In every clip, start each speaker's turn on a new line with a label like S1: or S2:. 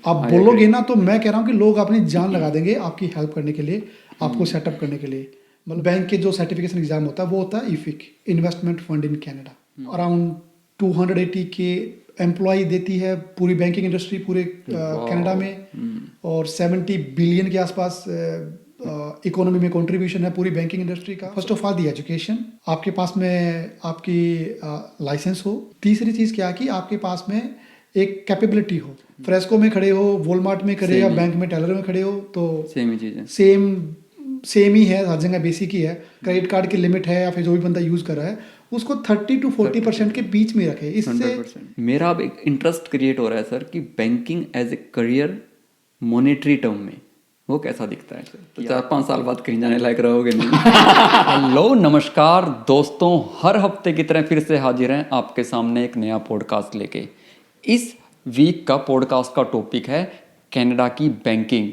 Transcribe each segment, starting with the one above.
S1: आप बोलोगे ना तो मैं कह रहा हूँ कि लोग अपनी जान लगा देंगे आपकी हेल्प करने के लिए, आपको सेटअप करने के लिए। मतलब बैंक के जो सर्टिफिकेशन एग्जाम होता है वो होता है IFIC, investment fund in Canada. Around 280 के एम्प्लॉय देती है पूरी बैंकिंग इंडस्ट्री पूरे कनाडा में, और 70 बिलियन के आसपास इकोनॉमी में कंट्रीब्यूशन है पूरी बैंकिंग इंडस्ट्री का। First of all the education, आपके पास में आपकी लाइसेंस हो। तीसरी चीज क्या है कि आपके पास में एक कैपेबिलिटी हो। फ्रेस्को में खड़े हो, वॉलमार्ट में खड़े या बैंक में टेलर में खड़े हो तो
S2: सेम ही चीज़ है,
S1: सेम ही है, हर जगह बेसिक ही है। क्रेडिट कार्ड की लिमिट है या फिर जो भी बंदा यूज कर रहा है उसको 30 to 40% के बीच में रखे। इससे
S2: 100%। मेरा अब एक इंटरेस्ट क्रिएट हो रहा है सर कि banking as a career monetary term में वो कैसा दिखता है सर। तो 4-5 साल बाद कहीं जाने लायक रहोगे नहीं। हेलो नमस्कार दोस्तों, हर हफ्ते की तरह फिर से हाजिर हैं आपके सामने एक नया पॉडकास्ट लेके। इस वीक का पॉडकास्ट का टॉपिक है कनाडा की बैंकिंग।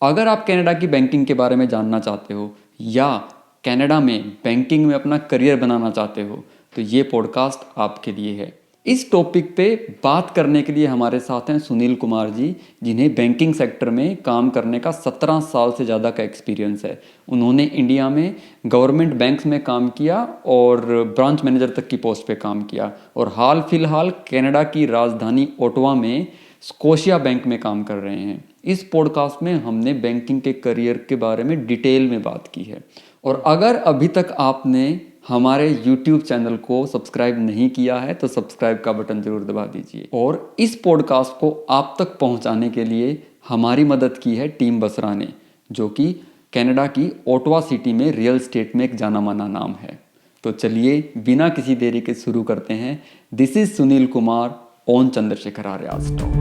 S2: अगर आप कनाडा की बैंकिंग के बारे में जानना चाहते हो या कनाडा में बैंकिंग में अपना करियर बनाना चाहते हो तो ये पॉडकास्ट आपके लिए है। इस टॉपिक पे बात करने के लिए हमारे साथ हैं सुनील कुमार जी, जिन्हें बैंकिंग सेक्टर में काम करने का 17 साल से ज़्यादा का एक्सपीरियंस है। उन्होंने इंडिया में गवर्नमेंट बैंक्स में काम किया और ब्रांच मैनेजर तक की पोस्ट पे काम किया, और हाल फिलहाल कनाडा की राजधानी ओटावा में स्कोशिया बैंक में काम कर रहे हैं। इस पॉडकास्ट में हमने बैंकिंग के करियर के बारे में डिटेल में बात की है। और अगर अभी तक आपने हमारे YouTube चैनल को सब्सक्राइब नहीं किया है तो सब्सक्राइब का बटन जरूर दबा दीजिए। और इस पॉडकास्ट को आप तक पहुंचाने के लिए हमारी मदद की है टीम बसरा ने, जो कि कनाडा की ओटावा सिटी में रियल एस्टेट में एक जाना माना नाम है। तो चलिए बिना किसी देरी के शुरू करते हैं। This is Sunil Kumar on Chandrashekhar Arya's talk.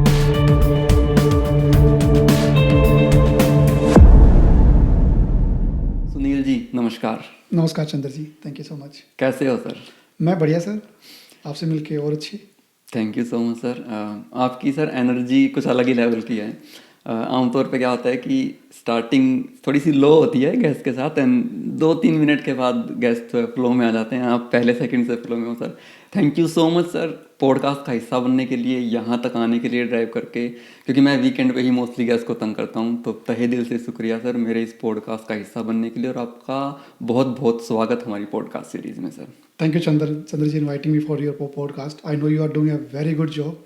S2: Sunil ji नमस्कार।
S1: नमस्कार Chandra ji, thank you so much.
S2: कैसे हो सर?
S1: मैं बढ़िया सर, आपसे मिलके और अच्छी।
S2: Thank you so much sir. आपकी सर एनर्जी कुछ अलग ही लेवल की है। आमतौर पे क्या होता है कि स्टार्टिंग थोड़ी सी लो होती है गेस्ट के साथ एंड 2-3 मिनट के बाद गेस्ट फ्लो में आ जाते हैं। आप पहले सेकंड से फ्लो में हो sir. Thank you so much sir podcast का हिस्सा बनने के लिए, यहाँ तक आने के लिए ड्राइव करके, क्योंकि मैं वीकेंड पे ही मोस्टली गेस्ट को तंग करता हूँ। तो तहे दिल से शुक्रिया सर मेरे इस पॉडकास्ट का हिस्सा बनने के लिए, और आपका बहुत बहुत स्वागत हमारी पॉडकास्ट सीरीज़ में sir.
S1: Thank you Chandra ji inviting me for your podcast. I know you are doing a very good job.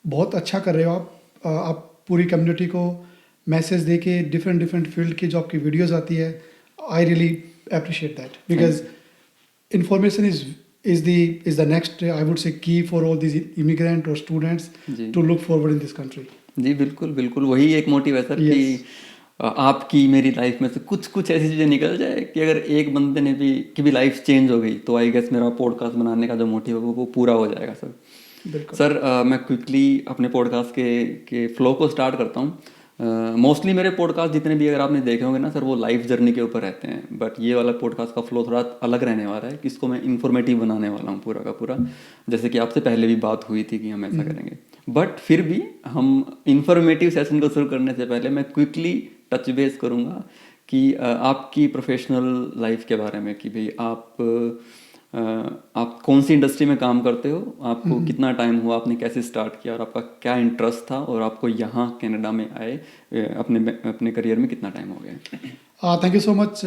S1: बहुत अच्छा कर रहे हो आप। आप पूरी कम्युनिटी को मैसेज दे के डिफरेंट फील्ड की जो आपकी वीडियोज़ आती है, I really appreciate that because information is the next I would say key for all these immigrant or students to look forward in this country।
S2: जी बिल्कुल बिल्कुल, वही एक मोटिव है सर कि आपकी मेरी लाइफ में से कुछ ऐसी चीज़ें निकल जाए कि अगर एक बंदे ने भी की भी लाइफ चेंज हो गई तो आई गेस मेरा पॉडकास्ट बनाने का जो मोटिव है वो पूरा हो जाएगा सर।
S1: बिल्कुल
S2: सर मैं क्विकली अपने पॉडकास्ट के फ्लो को स्टार्ट करता हूँ। मोस्टली मेरे पॉडकास्ट जितने भी अगर आपने देखे होंगे ना सर, वो लाइफ जर्नी के ऊपर रहते हैं, बट ये वाला पॉडकास्ट का फ्लो थोड़ा अलग रहने वाला है कि इसको मैं इन्फॉर्मेटिव बनाने वाला हूँ पूरा का पूरा। जैसे कि आपसे पहले भी बात हुई थी कि हम ऐसा करेंगे, बट फिर भी हम इंफॉर्मेटिव सेशन को शुरू करने से पहले मैं क्विकली टच बेस करूँगा कि आपकी प्रोफेशनल लाइफ के बारे में कि भाई आप कौन सी इंडस्ट्री में काम करते हो, आपको कितना टाइम हुआ, आपने कैसे स्टार्ट किया और आपका क्या इंटरेस्ट था, और आपको यहाँ कनाडा में आए अपने करियर में कितना टाइम हो गया।
S1: Thank you so much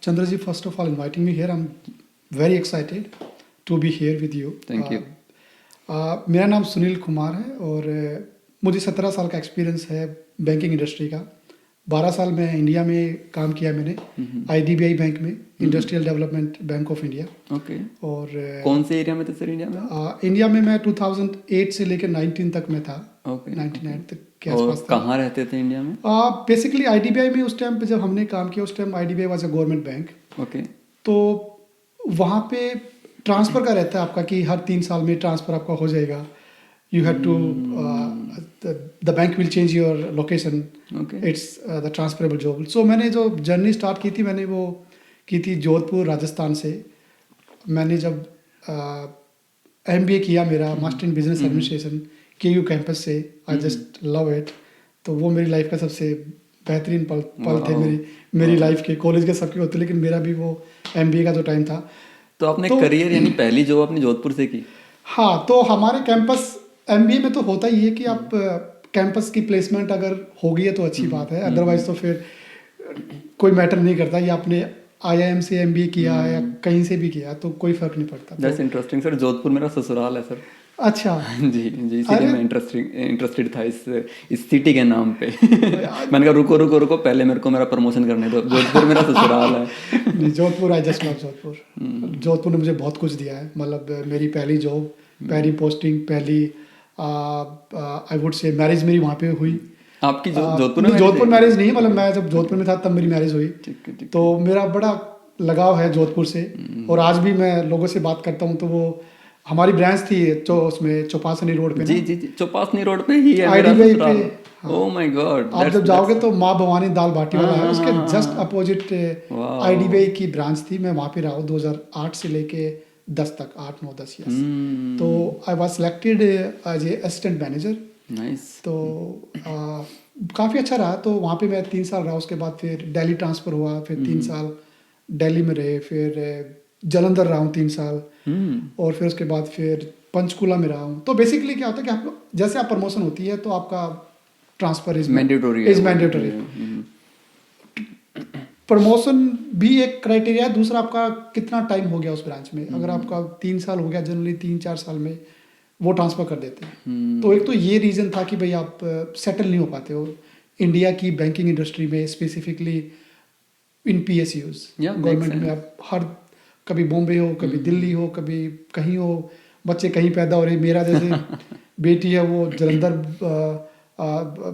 S1: Chandra ji first of all inviting me here. I am very excited to be here with you.
S2: Thank you.
S1: मेरा नाम सुनील कुमार है और मुझे 17 साल का एक्सपीरियंस है बैंकिंग इंडस्ट्री का। 12 साल में इंडिया में काम किया मैंने IDBI बैंक में, industrial development bank of India.
S2: Okay.
S1: और
S2: कौन से एरिया में थे सर इंडिया में?
S1: इंडिया में मैं 2008 से लेकर 19 तक में था।
S2: ओके।
S1: 99 तक के आसपास था।
S2: कहाँ रहते थे इंडिया में?
S1: बेसिकली IDBI में उस टाइम पे जब हमने काम किया उस time IDBI was a government bank.
S2: Okay.
S1: तो वहाँ पे ट्रांसफ़र का रहता है आपका कि हर 3 साल में ट्रांसफ़र आपका हो जाएगा। You had to the bank will change your location।
S2: Okay।
S1: It's the transferable job। So मैंने जो जर्नी स्टार्ट की थी मैंने वो की थी जोधपुर राजस्थान से। मैंने जब MBA किया मेरा master in business administration KU campus से, आई जस्ट लव इट। तो वो मेरी लाइफ का सबसे बेहतरीन पल थे मेरी लाइफ के। कॉलेज के सबके होते लेकिन मेरा भी वो MBA का जो टाइम था।
S2: तो आपने करियर यानी पहली जॉब अपनी जोधपुर से की?
S1: हाँ, तो हमारे कैंपस MBA में तो होता ही है कि आप कैंपस की प्लेसमेंट अगर हो गई है तो अच्छी बात है, अदरवाइज तो फिर कोई मैटर नहीं करता, ये आपने IIM से MBA किया है या कहीं से भी किया तो कोई फर्क नहीं पड़ता। तो
S2: दैट्स इंटरेस्टिंग सर, जोधपुर मेरा ससुराल है सर।
S1: अच्छा।
S2: जी जी, इसीलिए
S1: अरे!
S2: मैं इंटरेस्टेड था इस सिटी के नाम पे। मैंने कहा रुको रुको रुको, पहले मेरे को मेरा प्रमोशन करने दो, जोधपुर मेरा ससुराल है।
S1: नहीं, जोधपुर, आई जस्ट लव जोधपुर। जोधपुर ने मुझे बहुत कुछ दिया है, मतलब मेरी पहली जॉब, पहली पोस्टिंग, पहली आई वुड से मैरिज मेरी वहाँ पे हुई।
S2: आपकी जोधपुर में?
S1: जोधपुर मैरिज नहीं, मतलब मैं जब जोधपुर में था तब मेरी मैरिज हुई।
S2: ठीक है, ठीक।
S1: तो मेरा बड़ा लगाव है जोधपुर से, और आज भी मैं लोगों से बात करता हूँ तो वो हमारी ब्रांच थी उसमें चौपासनी रोड पे ना।
S2: जी जी जी, चौपासनी रोड पे ही है मेरा
S1: IDBI
S2: ससुराल।
S1: पे, हाँ।
S2: ओह माय गॉड,
S1: आप जब जाओगे तो माँ भवानी दाल बाटी वाला है, उसके
S2: हाँ,
S1: जस्ट अपोजिट
S2: वाह।
S1: IDBI की ब्रांच थी। मैं वहाँ पे रहा हूँ 2008 से लेके 10 तक, 8 9 10 यस। तो I was selected as a assistant manager.
S2: Nice.
S1: तो काफ़ी अच्छा रहा। तो वहाँ पे मैं 3 साल रहा, उसके बाद फिर दिल्ली ट्रांसफ़र हुआ, फिर 3 साल दिल्ली में रहे, फिर जालंधर रहा हूँ 3 साल, और फिर उसके बाद फिर पंचकुला में रहा हूँ। तो बेसिकली क्या होता है कि आप जैसे आप प्रमोशन होती है तो आपका ट्रांसफ़र इज मैंडेटरी। प्रमोशन भी एक क्राइटेरिया है, दूसरा आपका कितना टाइम हो गया उस ब्रांच में। अगर आपका 3 साल हो गया, जनरली 3-4 साल में वो ट्रांसफ़र कर देते हैं। तो एक तो ये रीज़न था कि भाई आप सेटल नहीं हो पाते हो इंडिया की बैंकिंग इंडस्ट्री में, स्पेसिफिकली इन PSUs। गवर्नमेंट में आप हर, कभी बॉम्बे हो, कभी दिल्ली हो, कभी कहीं हो, बच्चे कहीं पैदा हो रहे। मेरा जैसे बेटी है वो जलंधर,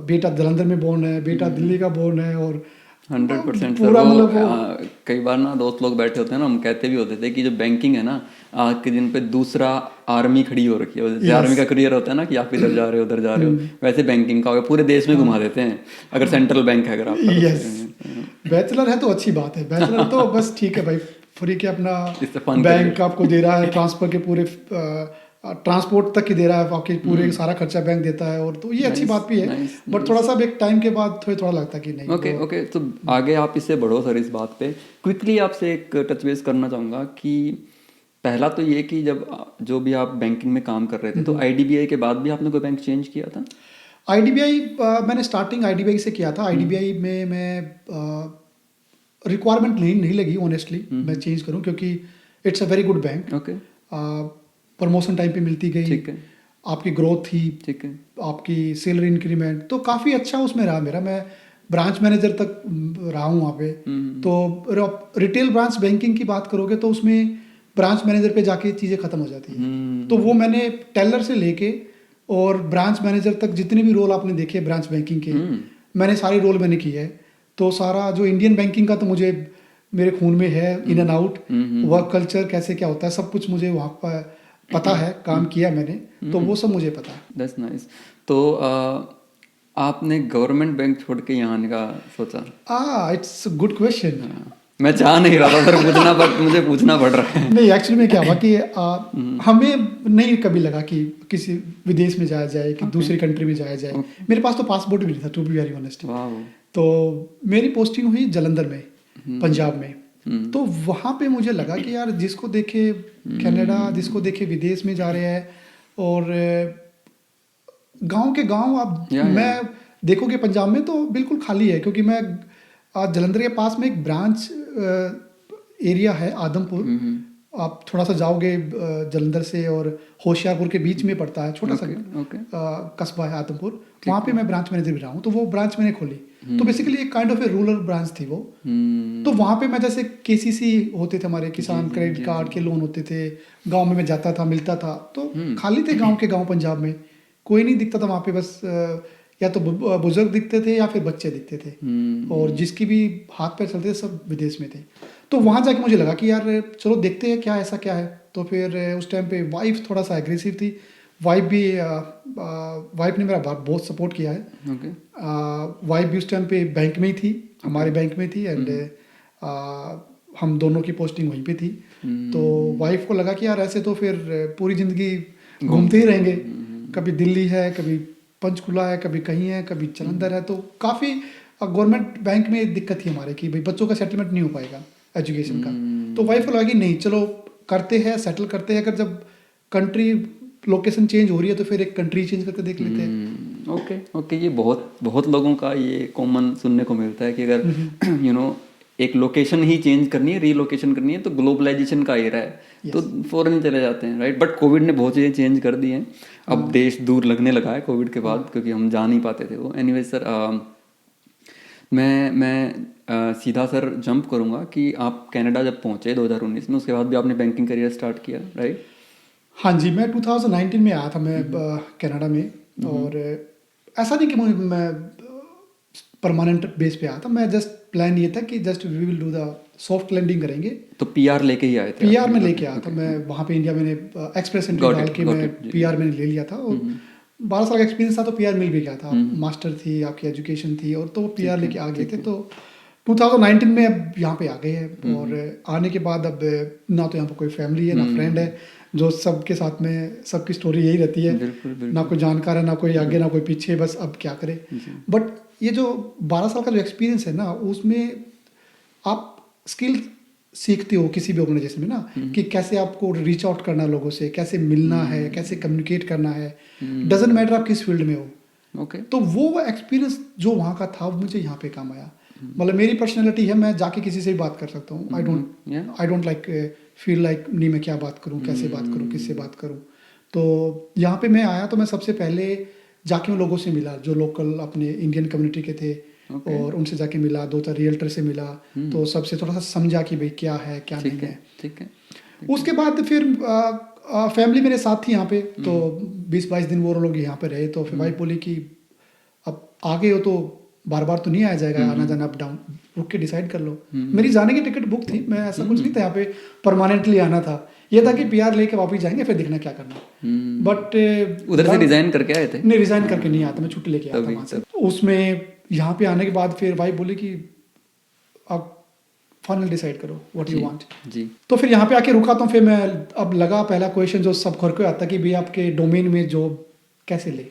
S1: बेटा जलंधर में बोर्न है, बेटा दिल्ली का बोर्न है, और
S2: 100%
S1: पूरा
S2: सर।
S1: मतलब
S2: वो कई बार ना दोस्त लोग बैठे होते हैं ना, हम कहते भी होते थे कि जो बैंकिंग है ना, आज के दिन पे दूसरा आर्मी खड़ी हो रखी है। जैसे आर्मी का करियर होता है ना कि आप इधर जा रहे हो उधर जा रहे हो, वैसे बैंकिंग का पूरे देश में घुमा देते हैं अगर सेंट्रल बैंक है, अगर आप
S1: यस। बैचलर है तो अच्छी बात है, बैचलर तो बस ठीक है भाई, फ्री के अपना बैंक आपको दे रहा है, ट्रांसफर के पूरे ट्रांसपोर्ट तक ही दे रहा है, आपके पूरे सारा खर्चा बैंक देता है, और तो ये अच्छी बात भी है। बट थोड़ा सा एक टाइम के बाद थोड़ा लगता है कि नहीं।
S2: ओके ओके, तो आगे आप इससे बढ़ो सर इस बात पे। क्विकली आपसे एक टच बेस करना चाहूँगा कि पहला तो ये कि जो भी आप बैंकिंग में काम कर रहे थे, तो IDBI के बाद भी आपने कोई बैंक चेंज किया था?
S1: IDBI मैंने स्टार्टिंग IDBI से किया था। IDBI में मैं रिक्वायरमेंट नहीं लगी ऑनेस्टली मैं चेंज करूं, क्योंकि it's a very good bank.
S2: Okay.
S1: Promotion time पे मिलती गई,
S2: ठीक है,
S1: आपकी ग्रोथ थी,
S2: ठीक है,
S1: आपकी सैलरी इंक्रीमेंट, तो काफ़ी अच्छा उसमें रहा मेरा। मैं ब्रांच मैनेजर तक रहा हूँ वहाँ पे। तो रिटेल ब्रांच बैंकिंग की बात करोगे तो उसमें ब्रांच मैनेजर पे जाके चीज़ें ख़त्म हो जाती हैं। तो वो मैंने टेलर से लेके और ब्रांच मैनेजर तक जितने भी रोल आपने देखे ब्रांच बैंकिंग के, मैंने सारे रोल मैंने किए हैं। तो सारा जो इंडियन बैंकिंग का तो मुझे मेरे खून में है, in and out, work culture कैसे क्या होता है सब कुछ मुझे वहाँ पर पता है, काम किया मैंने, तो वो सब मुझे पता है।
S2: That's nice. तो आपने गवर्नमेंट बैंक छोड़ के यहाँ आने का सोचा?
S1: It's good question.
S2: मैं चाह नहीं रहा था सर पूछना, बट मुझे पूछना पड़ रहा है।
S1: नहीं, एक्चुअली में क्या हुआ कि हमें नहीं कभी लगा कि किसी विदेश में जाया जाए, कि दूसरी कंट्री में जाया जाए। मेरे पास तो पासपोर्ट भी नहीं था, टू बी वेरी ऑनेस्ट। तो मेरी पोस्टिंग हुई जालंधर में, पंजाब में। तो वहाँ पे मुझे लगा कि यार जिसको देखे कनाडा, जिसको देखे विदेश में जा रहे हैं, और गांव के गांव आप मैं देखोगे पंजाब में तो बिल्कुल खाली है, क्योंकि मैं आज जलंधर के पास में एक ब्रांच एरिया है आदमपुर। आप थोड़ा सा जाओगे जलंधर से और होशियारपुर के बीच में पड़ता है, छोटा सा कस्बा है आदमपुर। वहाँ पे मैं ब्रांच मैनेजर भी रहा हूँ। तो वो ब्रांच मैंने खोली, तो बेसिकली एक kind of A rural branch थी वो। तो वहाँ पे मैं जैसे KCC होते थे हमारे, किसान क्रेडिट कार्ड के लोन होते थे, गाँव में मैं जाता था, मिलता था। तो खाली थे गाँव के गाँव पंजाब में, कोई नहीं दिखता था वहाँ पे। बस या तो बुजुर्ग दिखते थे या फिर बच्चे दिखते थे, और जिसकी भी हाथ पैर चलते थे सब विदेश में थे। तो वहाँ जाके मुझे लगा कि यार चलो देखते हैं क्या ऐसा क्या है। तो फिर उस टाइम पे वाइफ थोड़ा सा एग्रेसिव थी। वाइफ ने मेरा बहुत सपोर्ट किया है। वाइफ भी उस टाइम पे बैंक में ही थी, हमारे बैंक में थी, एंड हम दोनों की पोस्टिंग वहीं पे थी। तो वाइफ को लगा कि यार ऐसे तो फिर पूरी ज़िंदगी घूमते ही रहेंगे, कभी दिल्ली है, कभी पंचकुला है, कभी कहीं है, कभी जालंधर है। तो काफ़ी गवर्नमेंट बैंक में दिक्कत थी हमारे कि भाई बच्चों का सेटलमेंट नहीं हो पाएगा एजुकेशन का। तो वाइफ को लगा कि नहीं चलो करते हैं, सेटल करते हैं। अगर जब कंट्री लोकेशन चेंज हो रही है तो फिर एक कंट्री चेंज करके देख लेते हैं।
S2: ओके ओके, ये बहुत बहुत लोगों का ये कॉमन सुनने को मिलता है कि अगर एक लोकेशन ही चेंज करनी है, रीलोकेशन करनी है, तो ग्लोबलाइजेशन का एरा है तो फॉरेन चले जाते हैं, राइट। बट कोविड ने बहुत चीज़ें चेंज कर दी हैं। अब देश दूर लगने लगा है कोविड के बाद, क्योंकि हम जा नहीं पाते थे वो। एनीवे सर, मैं सीधा सर जंप करूँगा कि आप कनाडा जब पहुँचे 2019 में, उसके बाद भी आपने बैंकिंग करियर स्टार्ट किया, राइट?
S1: हाँ जी, मैं 2019 में आया था मैं कनाडा में। और ऐसा नहीं कि मैं परमानेंट बेस पे आया था, मैं जस्ट प्लान ये था कि just we will do the soft landing करेंगे।
S2: तो पीआर लेके ही आए थे?
S1: पीआर में लेके आया था मैं वहाँ पे इंडिया, मैंने एक्सप्रेस एंट्री डाल के मैं पीआर मैंने ले लिया था। और 12 साल का एक्सपीरियंस था तो पीआर मिल भी गया था। मास्टर थी, आपकी एजुकेशन थी, और तो वो पीआर लेके आ गए थे। तो 2019 में अब यहाँ पे आ गए हैं। और आने के बाद अब ना तो यहाँ पे कोई फैमिली है, ना फ्रेंड है, जो सबके साथ में सबकी स्टोरी यही रहती है।
S2: बिल्कुल, बिल्कुल।
S1: ना कोई जानकार है, ना कोई आगे, ना कोई पीछे, बस अब क्या करे। बट ये जो 12 साल का जो एक्सपीरियंस है ना, उसमें आप स्किल सीखते हो किसी भी ऑर्गेनाइजेशन में ना, कि कैसे आपको रीच आउट करना लोगों से, कैसे मिलना है, कैसे कम्युनिकेट करना है। डजेंट मैटर आप किस फील्ड में हो।
S2: ओके।
S1: तो वो एक्सपीरियंस जो वहाँ का था वो मुझे यहाँ पे काम आया। मतलब मेरी पर्सनैलिटी है, मैं जाके किसी से भी बात कर सकता हूँ। I don't like feel like नहीं मैं क्या बात करूँ, कैसे बात करूँ, किससे बात करूँ। तो यहाँ पे मैं आया तो मैं सबसे पहले जाके उन लोगों से मिला जो लोकल अपने इंडियन कम्युनिटी के थे। और उनसे जाके मिला, 2-4 रियल्टर से मिला। तो सबसे थोड़ा सा समझा कि भाई क्या है क्या नहीं है।
S2: ठीक है।
S1: उसके बाद फिर फैमिली मेरे साथ थी यहाँ पे। तो 20-22 दिन वो लोग यहाँ पे रहे। तो फिर वाइफ बोली कि अब आ गए हो तो बार बार तो नहीं आया जाएगा, आना जाना अप डाउन, रुक के डिसाइड कर लो। मेरी जाने की टिकट बुक थी, मैं ऐसा कुछ नहीं था यहाँ पे परमानेंटली आना था। ये था कि पीआर लेके वापस जाएंगे, फिर देखना क्या करना। बट
S2: उधर से रिजाइन करके आए थे?
S1: नहीं, रिजाइन करके नहीं आता, मैं छुट्टी लेके आया था वहाँ से। उसमें यहाँ पे आने के बाद फिर वाइफ बोली कि अब फाइनल डिसाइड करो व्हाट यू वांट
S2: जी।
S1: तो फिर यहाँ पे आके रुका। तो फिर मैं अब लगा पहला क्वेश्चन जो सब घर को आता कि भाई आपके डोमेन में जॉब कैसे ले।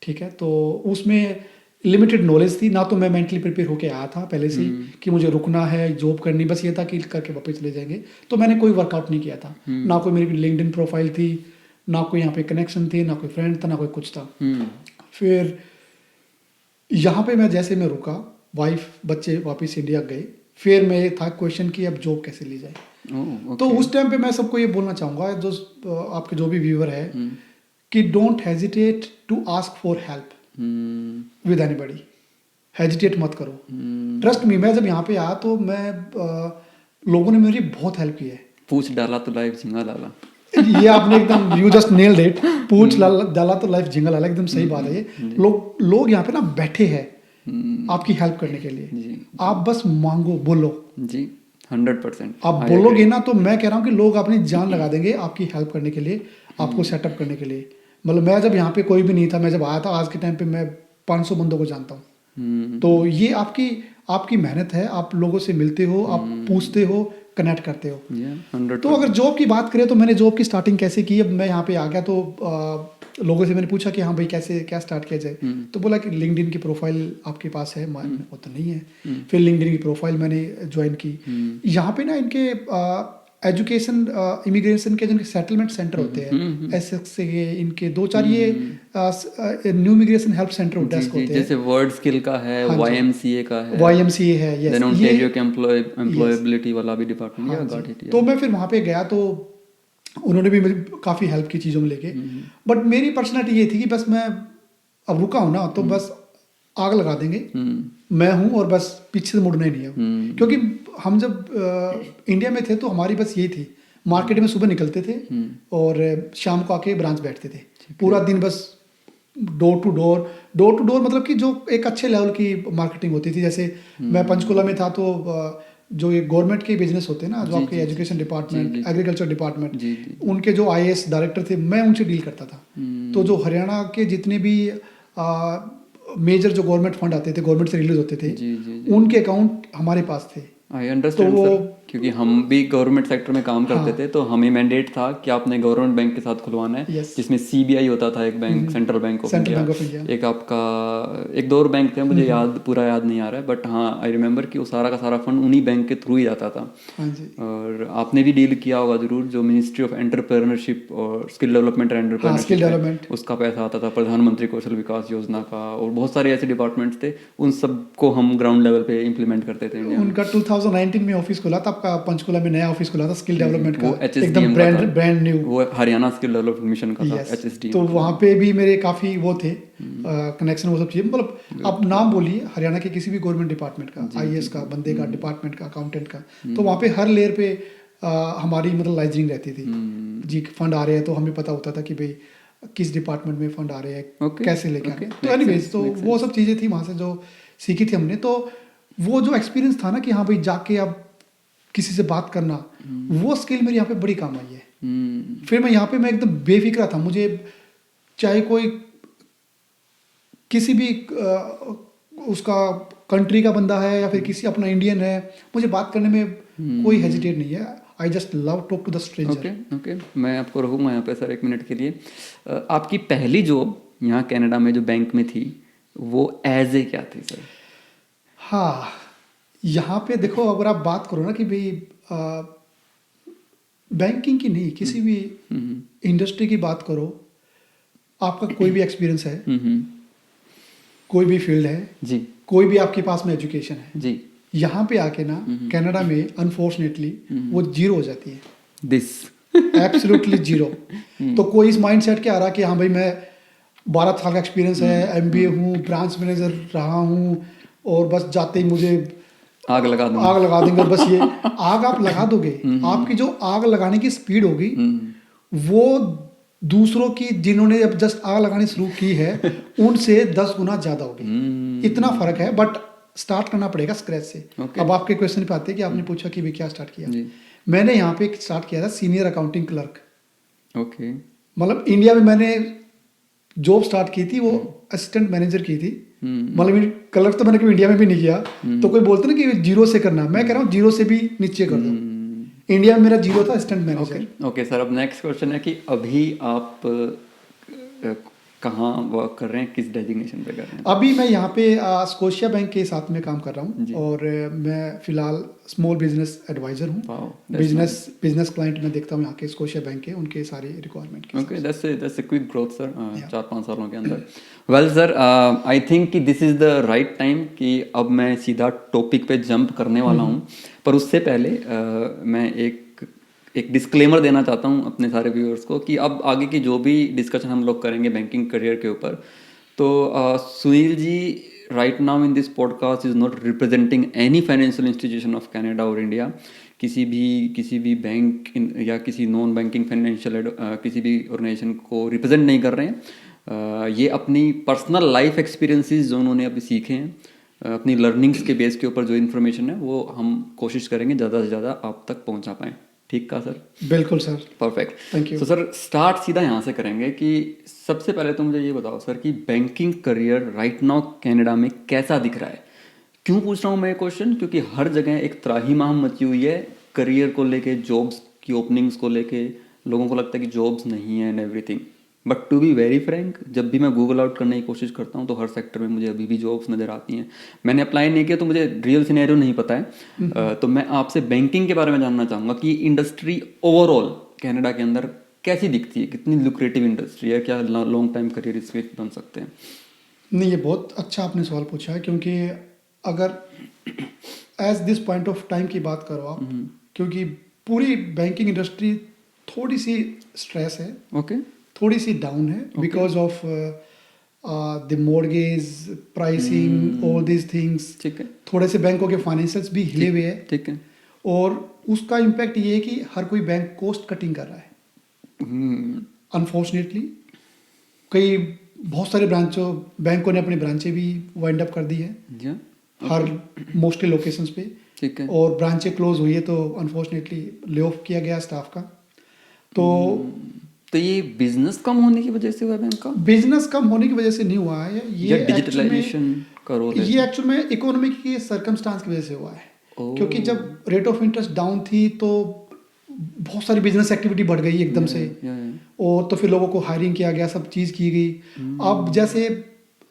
S1: ठीक है, तो उसमें लिमिटेड नॉलेज थी ना। तो मैं मेंटली प्रिपेयर होके आया था पहले से ही कि मुझे रुकना है, जॉब करनी, बस ये था कि करके वापस चले जाएंगे। तो मैंने कोई वर्कआउट नहीं किया था। ना कोई मेरी लिंक्डइन प्रोफाइल थी, ना कोई यहाँ पे कनेक्शन थे, ना कोई फ्रेंड था, ना कोई कुछ था। फिर यहाँ पे मैं जैसे मैं रुका, वाइफ बच्चे वापस इंडिया गए, फिर मैं था क्वेश्चन कि अब जॉब कैसे ली जाए। तो उस टाइम पे मैं सबको ये बोलना चाहूँगा, जो आपके जो भी व्यूअर है, कि don't hesitate to ask for help with anybody. Hesitate मत करो। ट्रस्ट मी, मैं जब यहाँ पे आया तो मैं लोगों ने मेरी बहुत हेल्प की है।
S2: पूछ डाला तो लाइफ झिंगा डाला।
S1: ये आपने एकदम यू जस्ट नेल्ड इट। पूछ डाला तो लाइफ झिंगा डाला, एकदम सही बात है। ये लोग यहाँ पे ना बैठे हैं आपकी हेल्प करने के लिए। आप बस मांगो, बोलो
S2: जी। 100%
S1: आप बोलोगे ना, तो मैं कह रहा हूँ कि लोग अपनी जान लगा देंगे आपकी हेल्प करने के लिए, आपको सेटअप करने के लिए। मतलब मैं जब यहाँ पे कोई भी नहीं था, मैं जब आया था, आज के टाइम पे मैं 500 बंदों को जानता हूँ। तो ये आपकी मेहनत है। आप लोगों से मिलते हो, आप पूछते हो, कनेक्ट करते हो।
S2: 100%।
S1: तो अगर जॉब की बात करें तो मैंने जॉब की स्टार्टिंग कैसे की, अब मैं यहाँ पे आ गया तो लोगों से मैंने पूछा कि हाँ भाई कैसे क्या स्टार्ट किया जाए। तो बोला कि लिंक्डइन की प्रोफाइल आपके पास है। वो तो नहीं है। फिर लिंक्डइन की प्रोफाइल मैंने ज्वाइन की। यहाँ पे ना इनके एजुकेशन इमिग्रेशन के जिनके सेटलमेंट सेंटर होते हैं, एसएक्स के इनके 2-4 ये new immigration help centre desk होते हैं।
S2: जैसे वर्ड स्किल का है, YMCA का है,
S1: YMCA है, यस।
S2: देन ओंटारियो के एम्प्लॉयबिलिटी वाला भी डिपार्टमेंट है, गॉट इट।
S1: तो मैं फिर वहाँ पे गया तो उन्होंने भी मुझे काफ़ी हेल्प की चीज़ों में लेके। बट मेरी पर्सनैलिटी ये थी कि बस मैं अब रुका हूँ ना, तो बस आग लगा देंगे, मैं हूँ, और बस पीछे से मुड़ना ही नहीं है। क्योंकि हम जब इंडिया में थे तो हमारी बस यही थी, मार्केट में सुबह निकलते थे और शाम को आके ब्रांच बैठते थे। पूरा दिन बस डोर टू डोर मतलब कि जो एक अच्छे लेवल की मार्केटिंग होती थी। जैसे मैं पंचकुला में था तो जो ये गवर्नमेंट के बिजनेस होते हैं ना, जो आपके एजुकेशन डिपार्टमेंट, एग्रीकल्चर डिपार्टमेंट, उनके जो IAS डायरेक्टर थे, मैं उनसे डील करता था। तो जो हरियाणा के जितने भी मेजर जो गवर्नमेंट फंड आते थे, गवर्नमेंट से रिलीज होते थे, उनके अकाउंट हमारे पास थे।
S2: आई अंडरस्टैंड
S1: तो वो
S2: सर। क्योंकि हम भी गवर्नमेंट सेक्टर में काम करते थे, तो हमें मैंडेट था कि आपने गवर्नमेंट बैंक के साथ खुलवाना है,
S1: Yes.
S2: जिसमें सीबीआई होता था एक bank, central bank of
S1: Central
S2: India,
S1: Bank of India.
S2: एक आपका एक दो और बैंक थे, मुझे पूरा याद नहीं आ रहा है, बट हाँ आई रिमेंबर कि वो सारा का सारा फंड उन्हीं बैंक के थ्रू ही जाता था।
S1: हाँ जी।
S2: और आपने भी डील किया होगा जरूर, जो मिनिस्ट्री ऑफ एंटरप्रेन्योरशिप और skill development and
S1: skill development.
S2: उसका पैसा आता था, प्रधानमंत्री कौशल विकास योजना का, और बहुत सारे ऐसे डिपार्टमेंट्स थे, उन सबको हम ग्राउंड लेवल पे इम्प्लीमेंट करते थे इंडिया में।
S1: उनका 2019 में ऑफिस खुला था, आपका पंचकुला में नया ऑफिस खुला था स्किल डेवलपमेंट
S2: वो
S1: का,
S2: HSDM
S1: एकदम
S2: का था।
S1: Brand new.
S2: वो हरियाणा स्किल डेवलपमेंट मिशन का था,
S1: Yes.
S2: HSDM।
S1: तो वहाँ पे भी मेरे काफी वो थे कनेक्शन, वो सब चीजें, मतलब आप नाम बोलिए हरियाणा के किसी भी गवर्नमेंट डिपार्टमेंट का, आईएएस का बंदे का, डिपार्टमेंट का, अकाउंटेंट का, तो वहाँ पे हर लेयर पे हमारी मतलब लाइजनिंग रहती थी जी। फंड आ रहे हैं तो हमें पता होता था कि भाई किस डिपार्टमेंट में फंड आ रहे हैं, कैसे लेके आए। तो एनीवेज, तो वो सब चीजें थी वहाँ से जो सीखी थी हमने। तो वो जो एक्सपीरियंस था ना कि हाँ भाई जाके अब किसी से बात करना, वो स्किल मेरे यहाँ पे बड़ी काम आई है। फिर मैं यहाँ पे मैं एकदम बेफिक्रा था, मुझे चाहे कोई किसी भी उसका कंट्री का बंदा है या फिर किसी अपना इंडियन है, मुझे बात करने में कोई हेजिटेट नहीं है। I just love talk to the stranger.
S2: Okay, मैं आपको रखूँगा यहाँ पे सर 1 मिनट के लिए। आपकी पहली जॉब यहाँ कनाडा में जो बैंक में थी, वो एज ए क्या थी सर?
S1: हाँ, यहाँ पे देखो, अगर आप बात करो ना कि भाई बैंकिंग की नहीं, किसी भी इंडस्ट्री की बात करो, आपका कोई भी एक्सपीरियंस है, कोई भी फील्ड है
S2: जी,
S1: कोई भी आपके पास में एजुकेशन है
S2: जी,
S1: यहाँ पे आके ना कनाडा में अनफॉर्चुनेटली वो जीरो हो जाती है,
S2: दिस
S1: एब्सोल्युटली जीरो। तो कोई इस माइंड सेट के आ रहा कि हाँ भाई मैं 12 साल का एक्सपीरियंस है, एमबीए हूँ, ब्रांच मैनेजर रहा हूँ, और बस जाते ही मुझे
S2: आग लगा
S1: देंगे, और बस ये आग आप लगा दोगे, आपकी जो आग लगाने की स्पीड होगी वो दूसरों की जिन्होंने अब जस्ट आग लगानी शुरू की है उनसे 10 गुना ज्यादा होगी। इतना फर्क है, बट स्टार्ट करना पड़ेगा स्क्रैच से। अब आपके क्वेश्चन पे आते हैं कि आपने पूछा कि भाई क्या स्टार्ट किया। मैंने यहाँ पे स्टार्ट किया था सीनियर अकाउंटिंग क्लर्क।
S2: ओके,
S1: मतलब इंडिया में मैंने जॉब स्टार्ट की थी वो असिस्टेंट मैनेजर की थी। मतलब क्लर्क तो मैंने कभी इंडिया में भी नहीं किया। तो कोई बोलते ना कि जीरो से करना, मैं कह रहा हूँ जीरो से भी नीचे कर दो। इंडिया में मेरा जीरो था असिस्टेंट मैनेजर।
S2: ओके सर, अब नेक्स्ट क्वेश्चन है कि अभी आप कहाँ वर्क कर रहे हैं, किस डेजिग्नेशन पे कर रहे हैं?
S1: अभी मैं यहाँ पे स्कोशिया बैंक के साथ में काम कर रहा हूँ, और मैं फिलहाल स्मॉल बिजनेस एडवाइजर हूँ। बिजनेस क्लाइंट मैं देखता हूँ यहाँ के स्कोशिया बैंक के, उनके सारे requirement.
S2: Okay, that's a quick growth sir, 4-5 सालों के अंदर। वेल सर, आई थिंक कि this is the right time कि अब मैं सीधा टॉपिक पे जंप करने वाला हूँ, पर उससे पहले मैं एक डिस्क्लेमर देना चाहता हूँ अपने सारे व्यूअर्स को कि अब आगे की जो भी डिस्कशन हम लोग करेंगे बैंकिंग करियर के ऊपर, तो Sunil ji right now in this podcast is not representing any financial institution of Canada और इंडिया। किसी भी बैंक या किसी नॉन बैंकिंग फाइनेंशियल किसी भी ऑर्गेनाइजेशन को रिप्रेजेंट नहीं कर रहे हैं। ये अपनी पर्सनल लाइफ एक्सपीरियंसेस जो उन्होंने अभी सीखे हैं, अपनी लर्निंग्स के बेस के ऊपर जो इन्फॉर्मेशन है वो हम कोशिश करेंगे ज़्यादा से ज़्यादा आप तक पहुंचा पाएँ। ठीक कहा सर?
S1: बिल्कुल सर,
S2: परफेक्ट,
S1: थैंक यू।
S2: तो सर स्टार्ट सीधा यहाँ से करेंगे कि सबसे पहले तो मुझे ये बताओ सर कि banking career right now Canada में कैसा दिख रहा है? क्यों पूछ रहा हूँ मैं ये क्वेश्चन, क्योंकि हर जगह एक त्राहीमाम मची हुई है करियर को लेके, जॉब्स की ओपनिंग्स को लेके। लोगों को लगता है कि जॉब्स नहीं है and everything, but to be very frank, जब भी मैं गूगल आउट करने की कोशिश करता हूँ तो हर सेक्टर में मुझे अभी भी जॉब्स नज़र आती हैं। मैंने अप्लाई नहीं किया तो मुझे रियल सिनेरियो नहीं पता है। तो मैं आपसे बैंकिंग के बारे में जानना चाहूँगा कि इंडस्ट्री ओवरऑल कनाडा के अंदर कैसी दिखती है, कितनी लुक्रेटिव इंडस्ट्री है, क्या लॉन्ग टाइम करियर इसके बन सकते हैं?
S1: नहीं, ये बहुत अच्छा आपने सवाल पूछा है, क्योंकि अगर as this point of time की बात करो आप, क्योंकि पूरी बैंकिंग इंडस्ट्री थोड़ी सी स्ट्रेस है, थोड़ी सी डाउन है, because of the mortgage pricing, all these things.
S2: ठीक है,
S1: थोड़े से बैंकों के फाइनेंशियल्स भी हिले हुए हैं।
S2: ठीक है,
S1: और उसका इम्पैक्ट ये है कि हर कोई बैंक कॉस्ट कटिंग कर रहा है अनफॉर्चुनेटली। बहुत सारे बैंकों ने अपनी ब्रांचें भी वाइंड अप कर दी है हर मोस्टली लोकेशंस पे।
S2: ठीक है,
S1: और ब्रांचें क्लोज हुई है तो अनफॉर्चुनेटली ले ऑफ किया गया स्टाफ का। तो
S2: ये बिजनेस कम होने की वजह से हुआ बैंक का?
S1: बिजनेस कम होने की वजह से नहीं हुआ है, ये
S2: डिजिटलाइजेशन का रोल है,
S1: ये एक्चुअल में इकोनॉमिक की सर्कमस्टांस की वजह से हुआ है। क्योंकि जब रेट ऑफ इंटरेस्ट डाउन थी तो बहुत सारी बिजनेस एक्टिविटी बढ़ गई एकदम से, और तो फिर लोगों को हायरिंग किया गया, सब चीज़ की गई। अब जैसे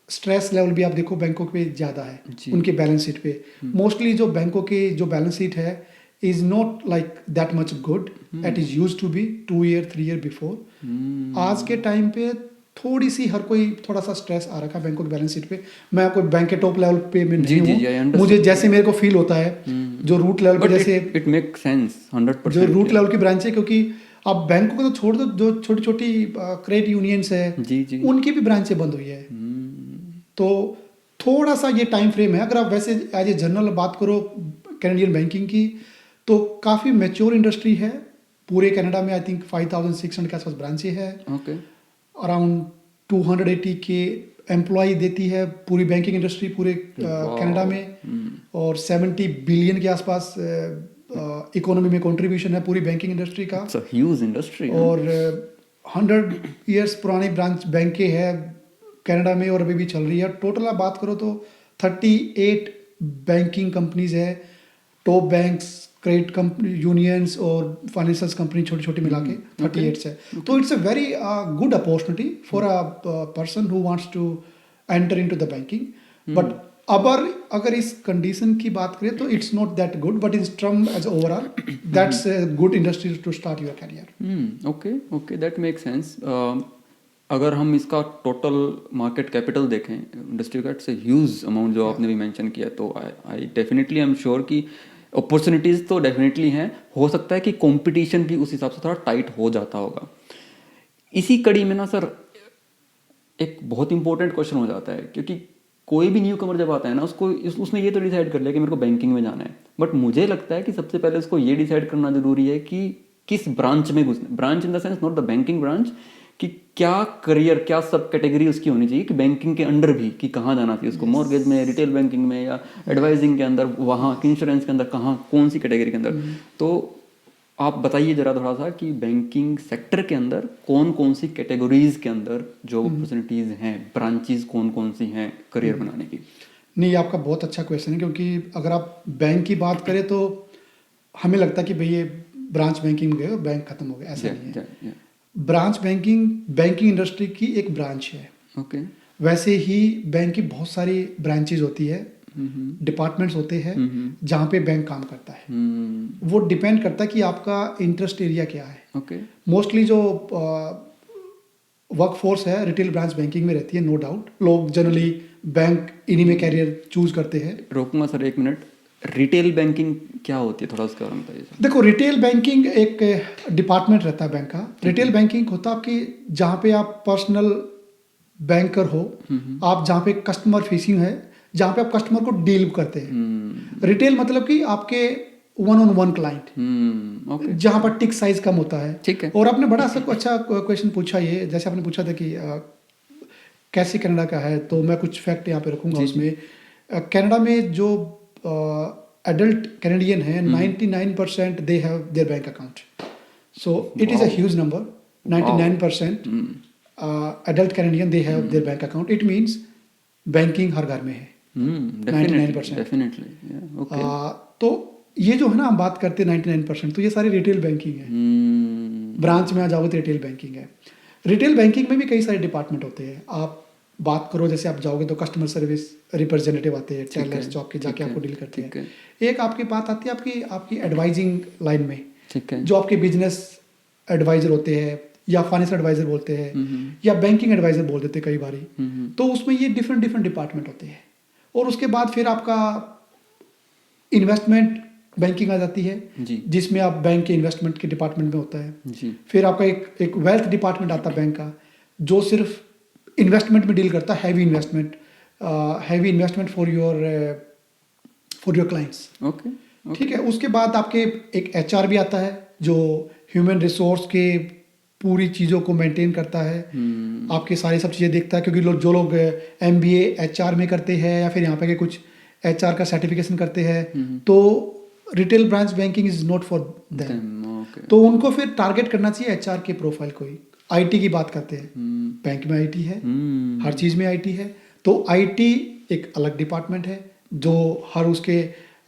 S1: स्ट्रेस लेवल भी आप देखो बैंकों पे ज़्यादा है उनके बैलेंस शीट पे। मोस्टली जो बैंकों के जो बैलेंस शीट है is not like that much good at is use to be 2 year 3 year before. आज के टाइम पे थोड़ी सी हर कोई थोड़ा सा स्ट्रेस आ रखा है बैंकों के बैलेंस शीट पे। मैं कोई बैंक के टॉप लेवल पे मैं नहीं हूँ, मुझे जैसे मेरे को फील होता है जो रूट लेवल पे, जैसे
S2: इट मेक सेंस 100%,
S1: जो रूट लेवल की ब्रांच है, क्योंकि अब बैंकों को तो छोड़ दो, जो छोटी छोटी क्रेडिट यूनियंस है उनकी भी ब्रांचें बंद हुई है। तो थोड़ा सा ये टाइम फ्रेम है। अगर आप वैसे एज ए जनरल बात करो कैनेडियन बैंकिंग की, तो काफ़ी मैच्योर इंडस्ट्री है। पूरे कनाडा में आई थिंक 5600 के आसपास ब्रांचें है। अराउंड 280 के एम्प्लॉय देती है पूरी बैंकिंग इंडस्ट्री पूरे कनाडा में, और 70 बिलियन के आसपास इकोनॉमी में कंट्रीब्यूशन है पूरी बैंकिंग इंडस्ट्री का।
S2: It's a huge industry.
S1: और 100 इयर्स पुरानी ब्रांच बैंकें है कनाडा में और अभी भी चल रही है। टोटल आप बात करो तो 38 बैंकिंग कंपनीज है, top banks, credit company, unions और फाइनेंशियल कंपनी छोटी छोटी मिला के 38 है। तो it's a very good opportunity for a person who wants to enter into the banking. But अगर इस कंडीशन की बात करें तो it's not that good, but is term as overall that's a good industry to start your career.
S2: Okay, that make sense. अगर हम इसका total market capital देखें इंडस्ट्री का, इट्स अ ह्यूज अमाउंट जो आपने भी मेंशन किया, तो I definitely I am sure कि अपॉर्चुनिटीज़ तो डेफिनेटली हैं। हो सकता है कि कंपटीशन भी उस हिसाब से थोड़ा टाइट हो जाता होगा। इसी कड़ी में ना सर एक बहुत इंपॉर्टेंट क्वेश्चन हो जाता है, क्योंकि कोई भी न्यू कमर जब आता है ना उसने ये तो डिसाइड कर लिया कि मेरे को बैंकिंग में जाना है, बट मुझे लगता है कि सबसे पहले उसको ये डिसाइड करना जरूरी है कि किस ब्रांच में घुसना। Branch in the sense not the banking branch, कि क्या करियर, क्या सब कैटेगरी उसकी होनी चाहिए कि बैंकिंग के अंडर भी, कि कहाँ जाना चाहिए उसको, मॉर्गेज में, रिटेल बैंकिंग में, या एडवाइजिंग के अंदर, वहाँ इंश्योरेंस के अंदर, कहाँ कौन सी कैटेगरी के अंदर। तो आप बताइए जरा थोड़ा सा कि बैंकिंग सेक्टर के अंदर कौन कौन सी कैटेगरीज के अंदर जॉब अपॉर्चुनिटीज़ हैं, ब्रांचेज कौन कौन सी हैं करियर बनाने की।
S1: नहीं, आपका बहुत अच्छा क्वेश्चन है, क्योंकि अगर आप बैंक की बात करें तो हमें लगता है कि भाई ये ब्रांच बैंकिंग में गए बैंक खत्म हो गया, ऐसा नहीं है। ब्रांच बैंकिंग इंडस्ट्री की एक ब्रांच है। वैसे ही बैंक की बहुत सारी ब्रांचेज होती है, डिपार्टमेंट्स होते हैं जहाँ पे बैंक काम करता है। वो डिपेंड करता है कि आपका इंटरेस्ट एरिया क्या है। मोस्टली जो वर्कफोर्स है रिटेल ब्रांच बैंकिंग में रहती है, नो डाउट। लोग जनरली बैंक इन्हीं में कैरियर चूज करते हैं।
S2: रोकूंगा सर 1 मिनट, रिटेल बैंकिंग क्या होती है, थोड़ा उसके बारे में बताइए सर।
S1: देखो, रिटेल बैंकिंग एक डिपार्टमेंट रहता है बैंक का। रिटेल बैंकिंग होता है आपकी जहाँ पे आप पर्सनल बैंकर हो, आप जहाँ पे कस्टमर फेसिंग है, जहाँ पे आप कस्टमर को डील करते हैं। रिटेल मतलब कि आपके 1-on-1 क्लाइंट, जहाँ पर टिक साइज कम होता है।
S2: ठीक है।
S1: और आपने बड़ा अच्छा क्वेश्चन पूछा, ये जैसे आपने पूछा था कि कैसे कनाडा का है, तो मैं कुछ फैक्ट यहाँ पे रखूंगा उसमें। कनाडा में जो एडल्ट कैनेडियन है 99% they have their bank account, so it is a huge number. 99% adult Canadian they have their bank account. It means banking हर घर में है। 99%। तो ये जो है ना, हम बात करते हैं 99%, तो ये सारी रिटेल बैंकिंग है। ब्रांच में आ जाओगे तो रिटेल बैंकिंग है। रिटेल बैंकिंग में भी कई सारे डिपार्टमेंट होते हैं। आप बात करो, जैसे आप जाओगे तो कस्टमर सर्विस रिप्रेजेंटेटिव आते हैं, टेलर्स जॉब के जाके आपको डील करते हैं। एक आपकी बात आती है आपकी एडवाइजिंग लाइन में, जो आपके बिजनेस एडवाइजर होते हैं या फाइनेंशियल एडवाइजर बोलते हैं या बैंकिंग एडवाइजर बोल देते हैं कई बारी। तो उसमें ये डिफरेंट डिपार्टमेंट होते हैं। और उसके बाद फिर आपका इन्वेस्टमेंट बैंकिंग आ जाती है, जिसमें आप बैंक के इन्वेस्टमेंट के डिपार्टमेंट में होता है। फिर आपका एक वेल्थ डिपार्टमेंट आता है बैंक का, जो सिर्फ इन्वेस्टमेंट में डील करता है, heavy investment for your clients. ठीक है। उसके बाद आपके एक HR भी आता है, जो ह्यूमन रिसोर्स के पूरी चीज़ों को मेंटेन करता है, आपके सारी सब चीज़ें देखता है। क्योंकि जो लोग MBA HR में करते हैं या फिर यहाँ पे के कुछ HR का सर्टिफिकेशन करते हैं, तो retail branch banking is not for them. तो उनको फिर टारगेट करना चाहिए HR के प्रोफाइल को ही। IT की बात करते हैं, बैंक में IT है, हर चीज़ में IT है। तो IT एक अलग डिपार्टमेंट है, जो हर उसके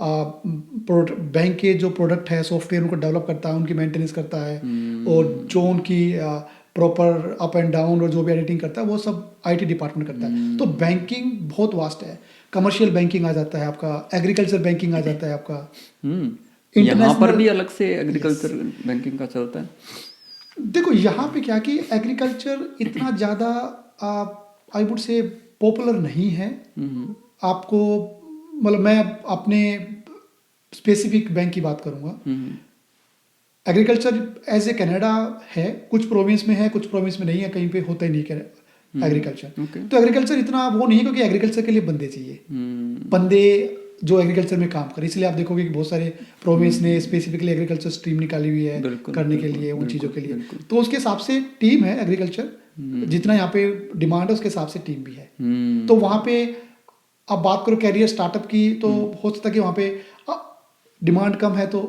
S1: बैंक के जो प्रोडक्ट है सॉफ्टवेयर उनको डेवलप करता है, उनकी मेंटेनेंस करता है, और जो उनकी प्रॉपर अप एंड डाउन और जो भी एडिटिंग करता है वो सब आईटी डिपार्टमेंट करता है। तो बैंकिंग बहुत वास्ट है। कमर्शियल बैंकिंग आ जाता है आपका, एग्रीकल्चर बैंकिंग आ जाता है आपका,
S2: यहाँ पर भी अलग से एग्रीकल्चर बैंकिंग का चलता है।
S1: देखो यहाँ पे क्या कि एग्रीकल्चर इतना ज़्यादा आई वुड से पॉपुलर नहीं है। आपको मतलब मैं अपने स्पेसिफिक बैंक की बात करूँगा। एग्रीकल्चर एज ए कनाडा है, कुछ प्रोविंस में है, कुछ प्रोविंस में नहीं है, कहीं पे होता ही नहीं एग्रीकल्चर। तो एग्रीकल्चर इतना वो नहीं है, क्योंकि एग्रीकल्चर के लिए बंदे चाहिए, बंदे जो एग्रीकल्चर में काम करे। इसलिए आप देखोगे कि बहुत सारे प्रोविंस ने स्पेसिफिकली एग्रीकल्चर स्ट्रीम निकाली हुई है करने के लिए, उन चीज़ों के लिए। तो उसके हिसाब से टीम है एग्रीकल्चर, जितना यहाँ पे डिमांड है उसके हिसाब से टीम भी है। तो वहाँ पे आप बात करो कैरियर स्टार्टअप की, तो हो सकता है कि वहाँ पे डिमांड कम है तो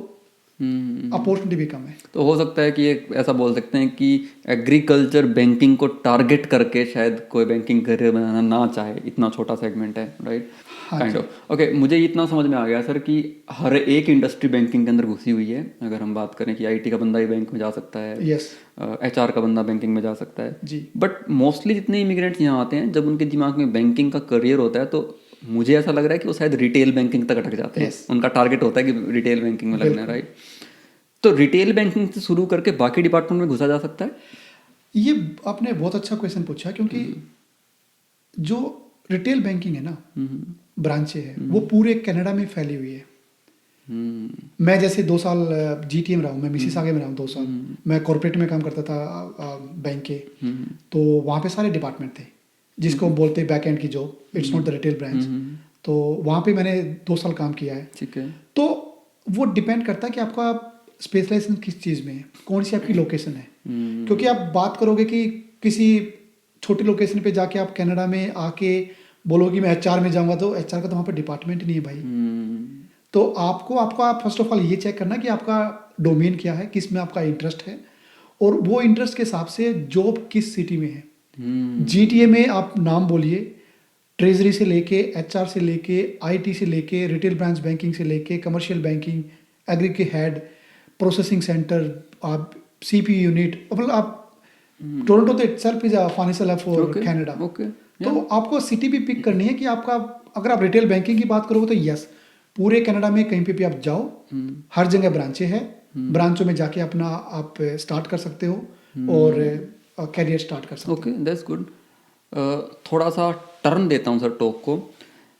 S1: अपॉर्चुनिटी भी कम है।
S2: तो हो सकता है कि एक ऐसा बोल सकते हैं कि एग्रीकल्चर बैंकिंग को टारगेट करके शायद कोई बैंकिंग करियर बनाना ना चाहे, इतना छोटा सेगमेंट है, राइट? Kind of. ओके, मुझे इतना समझ में आ गया सर कि हर एक इंडस्ट्री बैंकिंग के अंदर घुसी हुई है। अगर हम बात करें कि आईटी का बंदा ही बैंक में जा सकता है,
S1: यस,
S2: एचआर का बंदा बैंकिंग में जा सकता है
S1: जी।
S2: बट मोस्टली जितने इमिग्रेंट्स यहाँ आते हैं, जब उनके दिमाग में बैंकिंग का करियर होता है तो मुझे ऐसा लग रहा है कि वो शायद रिटेल बैंकिंग तक अटक जाते हैं। उनका टारगेट होता है कि रिटेल बैंकिंग में लगना है, राइट? तो रिटेल बैंकिंग से शुरू करके बाकी डिपार्टमेंट में घुसा जा सकता है।
S1: ये आपने बहुत अच्छा क्वेश्चन पूछा, क्योंकि जो रिटेल बैंकिंग है ना, ब्रांचें हैं, वो पूरे कनाडा में फैली हुई है। मैं जैसे 2 साल जीटीएम रहा हूँ, मैं मिसिसागा में रहा हूँ 2 साल। मैं कॉर्पोरेट में काम करता था बैंक के। तो वहाँ पे सारे डिपार्टमेंट थे, जिसको हम बोलते हैं बैक एंड की job, it's not the retail branch. तो वहाँ पे मैंने 2 साल काम किया है।
S2: ठीक है।
S1: तो वो डिपेंड करता है कि आपका स्पेशलाइजेशन किस चीज़ में है, कौन सी आपकी लोकेशन है। क्योंकि आप बात करोगे कि किसी छोटी लोकेशन पे जाके आप कनाडा में आके बोलोगे कि मैं एचआर में जाऊंगा, तो एचआर का तो वहाँ पर डिपार्टमेंट नहीं है भाई। तो आपका फर्स्ट ऑफ ऑल ये चेक करना कि आपका डोमेन क्या है, किस में आपका इंटरेस्ट है, और वो इंटरेस्ट के हिसाब से जॉब किस सिटी में है। जीटीए में आप नाम बोलिए, ट्रेजरी से लेके, एचआर से लेके, आईटी से लेके, रिटेल ब्रांच बैंकिंग से लेके, कमर्शियल बैंकिंग, एग्री के हेड, प्रोसेसिंग सेंटर, आप सीपी यूनिट, मतलब आप टोरंटो तो itself is a financial hub for Canada. तो आपको सिटी भी पिक करनी है कि आपका, अगर आप रिटेल बैंकिंग की बात करोगे तो यस, पूरे कनाडा में कहीं पे भी आप जाओ, हर जगह ब्रांचें हैं। ब्रांचों में जाके अपना आप स्टार्ट कर सकते हो और कैरियर स्टार्ट कर सकते हो।
S2: Okay, that's good. थोड़ा सा टर्न देता हूँ सर टॉक को।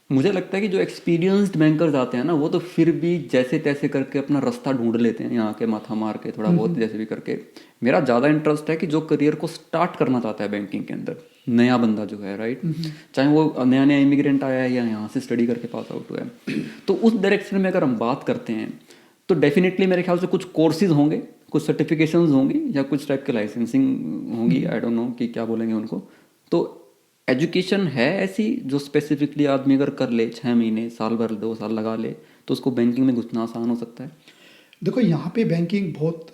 S2: मुझे लगता है कि जो एक्सपीरियंस्ड बैंकर्स आते हैं ना, वो तो फिर भी जैसे तैसे करके अपना रास्ता ढूंढ लेते हैं, यहाँ के माथा मार के थोड़ा बहुत जैसे भी करके। मेरा ज़्यादा इंटरेस्ट है कि जो करियर को स्टार्ट करना चाहता है बैंकिंग के अंदर, नया बंदा जो है, राइट, चाहे वो नया नया इमिग्रेंट आया है या यहाँ से स्टडी करके पास आउट हुआ है, तो उस डायरेक्शन में अगर हम बात करते हैं तो डेफिनेटली मेरे ख्याल से कुछ कोर्सेज होंगे, कुछ सर्टिफिकेशंस होंगी, या कुछ टाइप की लाइसेंसिंग होंगी, आई डोंट नो कि क्या बोलेंगे उनको। तो एजुकेशन है ऐसी जो स्पेसिफिकली आदमी अगर कर ले, 6 महीने, साल भर, 2 साल लगा ले, तो उसको बैंकिंग में घुसना आसान हो सकता है।
S1: देखो यहाँ पे बैंकिंग बहुत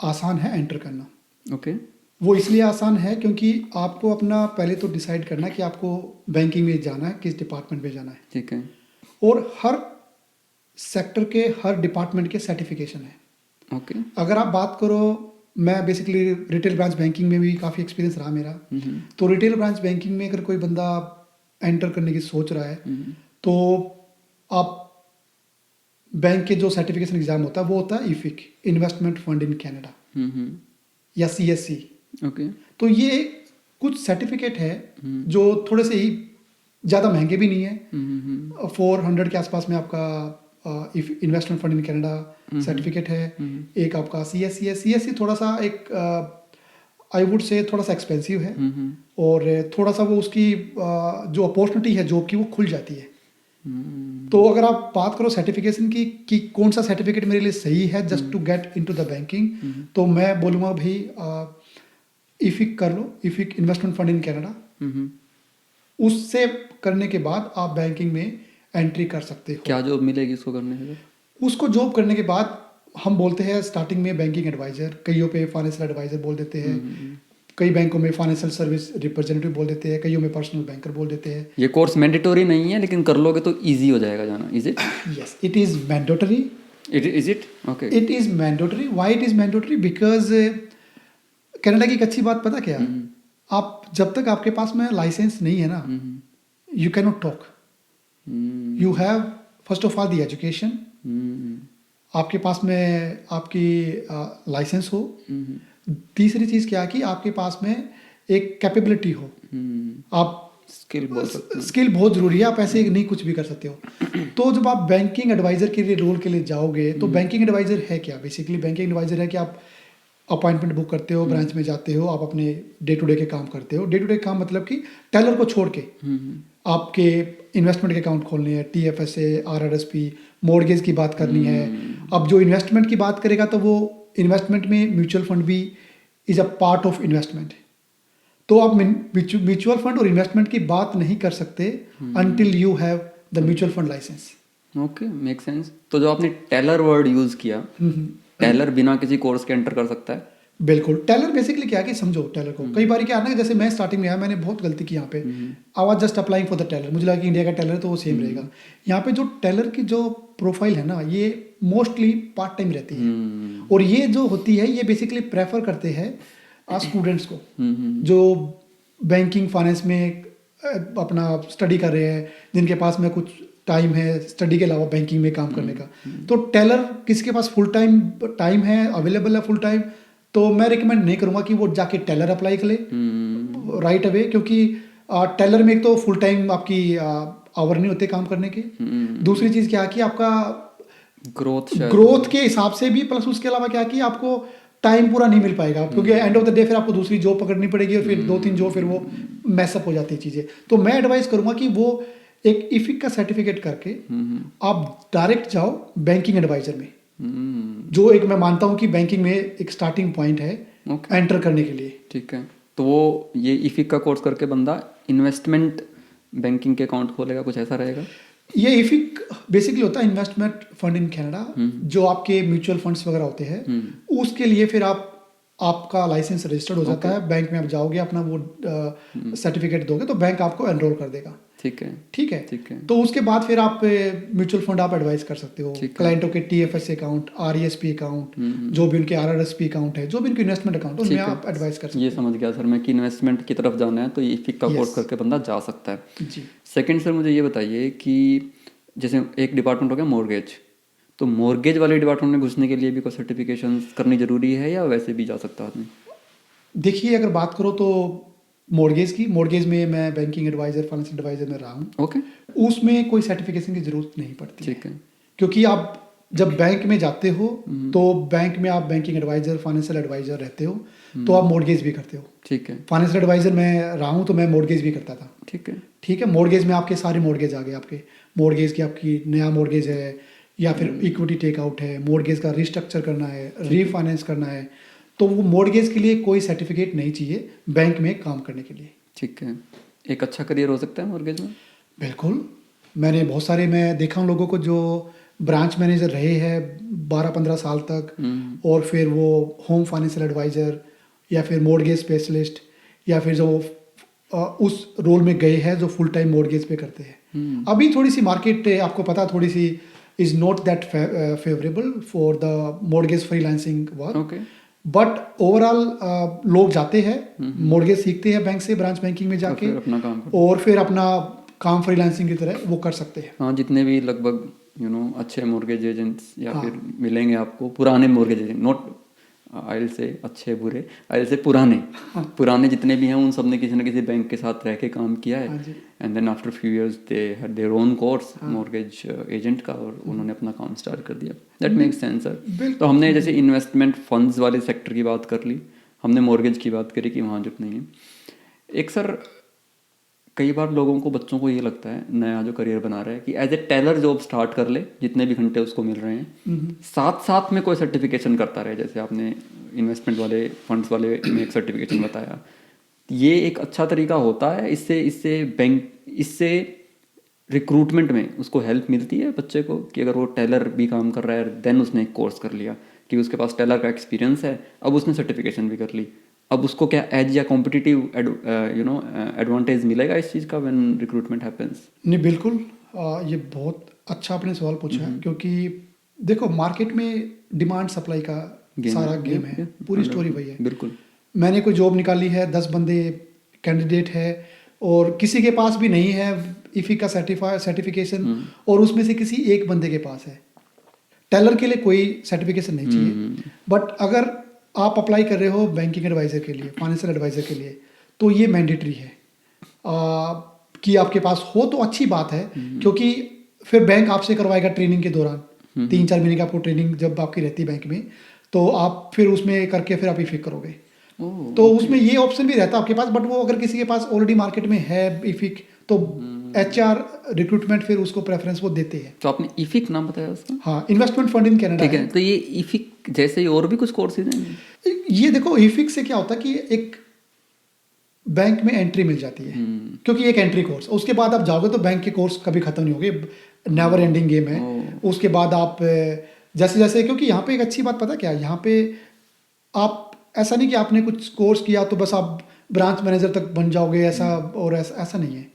S1: आसान है एंटर करना।
S2: ओके।
S1: वो इसलिए आसान है क्योंकि आपको अपना पहले तो डिसाइड करना है कि आपको बैंकिंग में जाना है, किस डिपार्टमेंट में जाना है।
S2: ठीक है।
S1: और हर सेक्टर के, हर डिपार्टमेंट के सर्टिफिकेशन है।
S2: ओके।
S1: अगर आप बात करो, मैं बेसिकली रिटेल ब्रांच बैंकिंग में भी काफ़ी एक्सपीरियंस रहा मेरा। तो रिटेल ब्रांच बैंकिंग में अगर कोई बंदा एंटर करने की सोच रहा है, तो आप बैंक के जो सर्टिफिकेशन एग्जाम होता है वो होता है IFIC, investment fund in Canada, या CSC।
S2: ओके।
S1: तो ये कुछ सर्टिफिकेट है जो थोड़े से ही ज़्यादा महंगे भी नहीं है। 400 के आसपास में आपका investment fund in Canada certificate है। एक आपका CSC है। CSC थोड़ा सा एक आई वुड से थोड़ा सा एक्सपेंसिव है, और थोड़ा सा वो उसकी जो अपॉर्चुनिटी है जॉब की वो खुल जाती है। तो अगर आप बात करो सर्टिफिकेशन की कि कौन सा सर्टिफिकेट मेरे लिए सही है just to get into the banking, तो मैं बोलूँगा भाई इफिक कर लो, IFIC investment fund in Canada. उससे करने के बाद आप बैंकिंग में एंट्री कर सकते हो।
S2: क्या जॉब मिलेगी इसको करने से?
S1: उसको जॉब करने के बाद हम बोलते हैं स्टार्टिंग में बैंकिंग एडवाइजर, कईयों पे फाइनेंशियल एडवाइजर बोल देते हैं, कई बैंकों में फाइनेंशियल सर्विस रिप्रेजेंटेटिव बोल देते हैं, कईयों में पर्सनल बैंकर बोल देते हैं।
S2: ये कोर्स मैंडेटोरी नहीं है, लेकिन कर लोगे तो इजी हो जाएगा जाना, is it?
S1: Yes, it is mandatory.
S2: Is it? Okay.
S1: It is mandatory. Why it is mandatory? Because Canada की एक अच्छी बात पता क्या है, आप जब तक आपके पास में लाइसेंस नहीं है ना, you can not talk. You have first of all the education, आपके पास में आपकी लाइसेंस हो। तीसरी चीज़ क्या है कि आपके पास में एक कैपेबिलिटी हो। आप स्किल बहुत ज़रूरी है, आप ऐसे नहीं कुछ भी कर सकते हो। तो जब आप बैंकिंग एडवाइज़र के लिए रोल के लिए जाओगे, तो बैंकिंग एडवाइज़र है क्या? बेसिकली बैंकिंग एडवाइज़र है कि आप अपॉइंटमेंट बुक करते हो, ब्रांच में जाते हो, आप अपने डे टू डे के काम करते हो। डे टू डे काम मतलब कि टेलर को छोड़ के आपके इन्वेस्टमेंट के अकाउंट खोलने हैं, TFSA, RRSP, मॉर्गेज की बात करनी है। अब जो इन्वेस्टमेंट की बात करेगा तो वो इन्वेस्टमेंट में म्यूचुअल फंड भी is a part of investment. तो आप म्यूचुअल फंड और इन्वेस्टमेंट की बात नहीं कर सकते until you have the mutual fund license.
S2: Okay, make sense. तो जो आपने टेलर वर्ड यूज किया, टेलर बिना किसी कोर्स के एंटर कर सकता है?
S1: बिल्कुल। टेलर बेसिकली क्या है कि समझो टेलर को, कई बार क्या है ना, जैसे मैं स्टार्टिंग में आया, मैंने बहुत गलती की यहाँ पे। I was just applying for the teller, मुझे लगा कि इंडिया का टेलर तो वो सेम रहेगा। यहाँ पे जो टेलर की जो प्रोफाइल है ना, ये मोस्टली पार्ट टाइम रहती है। और ये जो होती है, ये बेसिकली प्रेफर करते हैं स्टूडेंट्स को जो बैंकिंग फाइनेंस में अपना स्टडी कर रहे हैं, जिनके पास में कुछ टाइम है स्टडी के अलावा बैंकिंग में काम करने का। तो टेलर किसके पास फुल टाइम है, अवेलेबल है फुल टाइम, तो मैं रिकमेंड नहीं करूँगा कि वो जाके टेलर अप्लाई करे राइट अवे, क्योंकि टेलर में एक तो फुल टाइम आपकी आवर नहीं होते काम करने के। दूसरी चीज़ क्या है कि आपका ग्रोथ के हिसाब से भी, प्लस उसके अलावा क्या है कि आपको टाइम पूरा नहीं मिल पाएगा, क्योंकि एंड ऑफ द डे फिर आपको दूसरी जॉब पकड़नी पड़ेगी और फिर 2-3 जॉब, फिर वो मैसअप हो जाती है चीज़ें। तो मैं एडवाइस करूँगा कि वो एक इफिक का सर्टिफिकेट करके आप डायरेक्ट जाओ बैंकिंग एडवाइजर में, जो एक मैं मानता हूँ कि बैंकिंग में एक स्टार्टिंग पॉइंट है एंटर करने के लिए।
S2: ठीक है। तो वो ये इफिक का कोर्स करके बंदा इन्वेस्टमेंट बैंकिंग के अकाउंट खोलेगा, कुछ ऐसा रहेगा?
S1: ये इफिक बेसिकली होता है इन्वेस्टमेंट फंड इन कनाडा, जो आपके म्यूचुअल फंड्स वगैरह होते हैं, उसके लिए फिर आपका लाइसेंस रजिस्टर्ड हो जाता है। बैंक में आप जाओगे, अपना वो सर्टिफिकेट दोगे तो बैंक आपको एनरोल कर देगा।
S2: ठीक है,
S1: ठीक है,
S2: ठीक है।
S1: तो उसके बाद फिर आप म्यूचुअल फंड आप एडवाइस कर सकते हो क्लाइंटों के TFSA अकाउंट, RESP अकाउंट, जो भी उनके RRSP अकाउंट है, जो भी उनके इन्वेस्टमेंट अकाउंट, उनमें आप एडवाइस कर सकते हो।
S2: ये समझ गया सर मैं कि इन्वेस्टमेंट की तरफ जाना है तो ये इफिक का कोर्स करके बंदा जा सकता है।
S1: जी।
S2: सेकंड सर मुझे ये बताइए कि जैसे एक डिपार्टमेंट हो गया मॉर्गेज, तो मॉर्गेज वाले डिपार्टमेंट में घुसने के लिए भी कोई सर्टिफिकेशन करनी जरूरी है या वैसे भी जा सकता है आदमी?
S1: देखिए, अगर बात करो तो मॉर्गेज में मैं बैंकिंग एडवाइजर, फाइनेंशियल एडवाइजर में रहा हूँ।
S2: ओके।
S1: उसमें कोई सर्टिफिकेशन की जरूरत नहीं पड़ती।
S2: ठीक है।
S1: क्योंकि आप जब बैंक में जाते हो तो बैंक में आप बैंकिंग एडवाइजर, फाइनेंशियल एडवाइजर रहते हो, तो आप मॉर्गेज भी करते हो।
S2: ठीक है।
S1: फाइनेंशियल एडवाइजर मैं रहा हूँ तो मैं मॉर्गेज भी करता था।
S2: ठीक है।
S1: ठीक है, मॉर्गेज में आपके सारे मॉर्गेज आ गए। आपके मॉर्गेज की आपकी नया मॉर्गेज है या फिर इक्विटी टेकआउट है, मॉर्गेज का रिस्ट्रक्चर करना है, रीफाइनेंस करना है, तो वो मॉर्गेज के लिए कोई सर्टिफिकेट नहीं चाहिए बैंक में काम करने के लिए।
S2: ठीक है। एक अच्छा करियर हो सकता है मॉर्गेज में?
S1: बिल्कुल। मैंने बहुत सारे, मैं देखा हूँ लोगों को जो ब्रांच मैनेजर रहे हैं 12-15 साल तक, और फिर वो होम फाइनेंशियल एडवाइज़र या फिर मॉर्गेज स्पेशलिस्ट या फिर जो उस रोल में गए हैं जो फुल टाइम मॉर्गेज पे करते हैं। अभी थोड़ी सी मार्केट आपको पता, थोड़ी सी is not that favourable for the mortgage freelancing work, but overall लोग जाते हैं, मॉर्गेज सीखते हैं बैंक से, ब्रांच बैंकिंग में जाके
S2: अपना काम
S1: और फिर अपना काम फ्रीलांसिंग की तरह वो कर सकते हैं।
S2: हाँ, जितने भी लगभग अच्छे मॉर्गेज एजेंट्स या फिर मिलेंगे आपको, पुराने मॉर्गेज एजेंट, नॉट आइल से अच्छे बुरे, आइल से पुराने जितने भी हैं, उन सब ने किसी न किसी बैंक के साथ रह के काम किया है। And then after few years they had their own course mortgage agent का, और उन्होंने अपना काम स्टार्ट कर दिया। That makes sense sir. तो हमने जैसे इन्वेस्टमेंट फंड्स वाले सेक्टर की बात कर ली, हमने मॉर्गेज की बात करी कि वहाँ जरूरत नहीं है। एक सर, कई बार लोगों को, बच्चों को ये लगता है नया जो करियर बना रहा है कि as a teller job start कर ले, जितने भी घंटे उसको मिल रहे हैं, साथ साथ में कोई सर्टिफिकेशन करता रहे। जैसे आपने इन्वेस्टमेंट वाले फंड्स वाले में एक सर्टिफिकेशन बताया, ये एक अच्छा तरीका होता है? इससे रिक्रूटमेंट में उसको हेल्प मिलती है बच्चे को, कि अगर वो टेलर भी काम कर रहा है देन उसने एक कोर्स कर लिया कि उसके पास टेलर का एक्सपीरियंस है, अब उसने सर्टिफिकेशन भी कर ली, अब उसको क्या एज या कॉम्पिटिटिव एडवांटेज मिलेगा इस चीज़ का व्हेन रिक्रूटमेंट हैपेंस?
S1: नहीं, बिल्कुल। ये बहुत अच्छा आपने सवाल पूछा है, क्योंकि देखो मार्केट में डिमांड सप्लाई का सारा गेम है, पूरी स्टोरी वही है।
S2: बिल्कुल।
S1: मैंने कोई जॉब निकाली है, 10 बंदे कैंडिडेट है और किसी के पास भी नहीं है इफी का सर्टिफिकेशन, और उसमें से किसी एक बंदे के पास है। टेलर के लिए कोई सर्टिफिकेशन नहीं चाहिए, बट अगर आप अप्लाई कर रहे हो बैंकिंग एडवाइजर के लिए, फाइनेंशियल एडवाइजर के लिए, तो ये मैंडेटरी है कि आपके पास हो तो अच्छी बात है, क्योंकि फिर बैंक आपसे करवाएगा ट्रेनिंग के दौरान 3-4 महीने की आपको ट्रेनिंग जब आपकी रहती है बैंक में, तो आप फिर उसमें करके फिर आप इफिक करोगे। तो उसमें ये ऑप्शन भी रहता है आपके पास, बट वो अगर किसी के पास ऑलरेडी मार्केट में है इफिक, तो एचआर रिक्रूटमेंट फिर उसको प्रेफरेंस वो देते हैं।
S2: तो आपने इफिक नाम बताया उसका?
S1: हाँ, इन्वेस्टमेंट फंड इन कनाडा।
S2: ठीक है, तो ये इफिक जैसे ही और भी कुछ कोर्सेज हैं?
S1: ये देखो इफिक से क्या होता है कि एक बैंक में एंट्री मिल जाती है, क्योंकि एक एंट्री कोर्स, उसके बाद आप जाओगे तो बैंक के कोर्स कभी खत्म नहीं होंगे, नेवर एंडिंग गेम है। उसके बाद आप जैसे जैसे, क्योंकि यहाँ पे एक अच्छी बात पता क्या है, यहाँ पे आप ऐसा नहीं कि आपने कुछ कोर्स किया तो बस आप ब्रांच मैनेजर तक बन जाओगे, ऐसा और ऐसा नहीं है।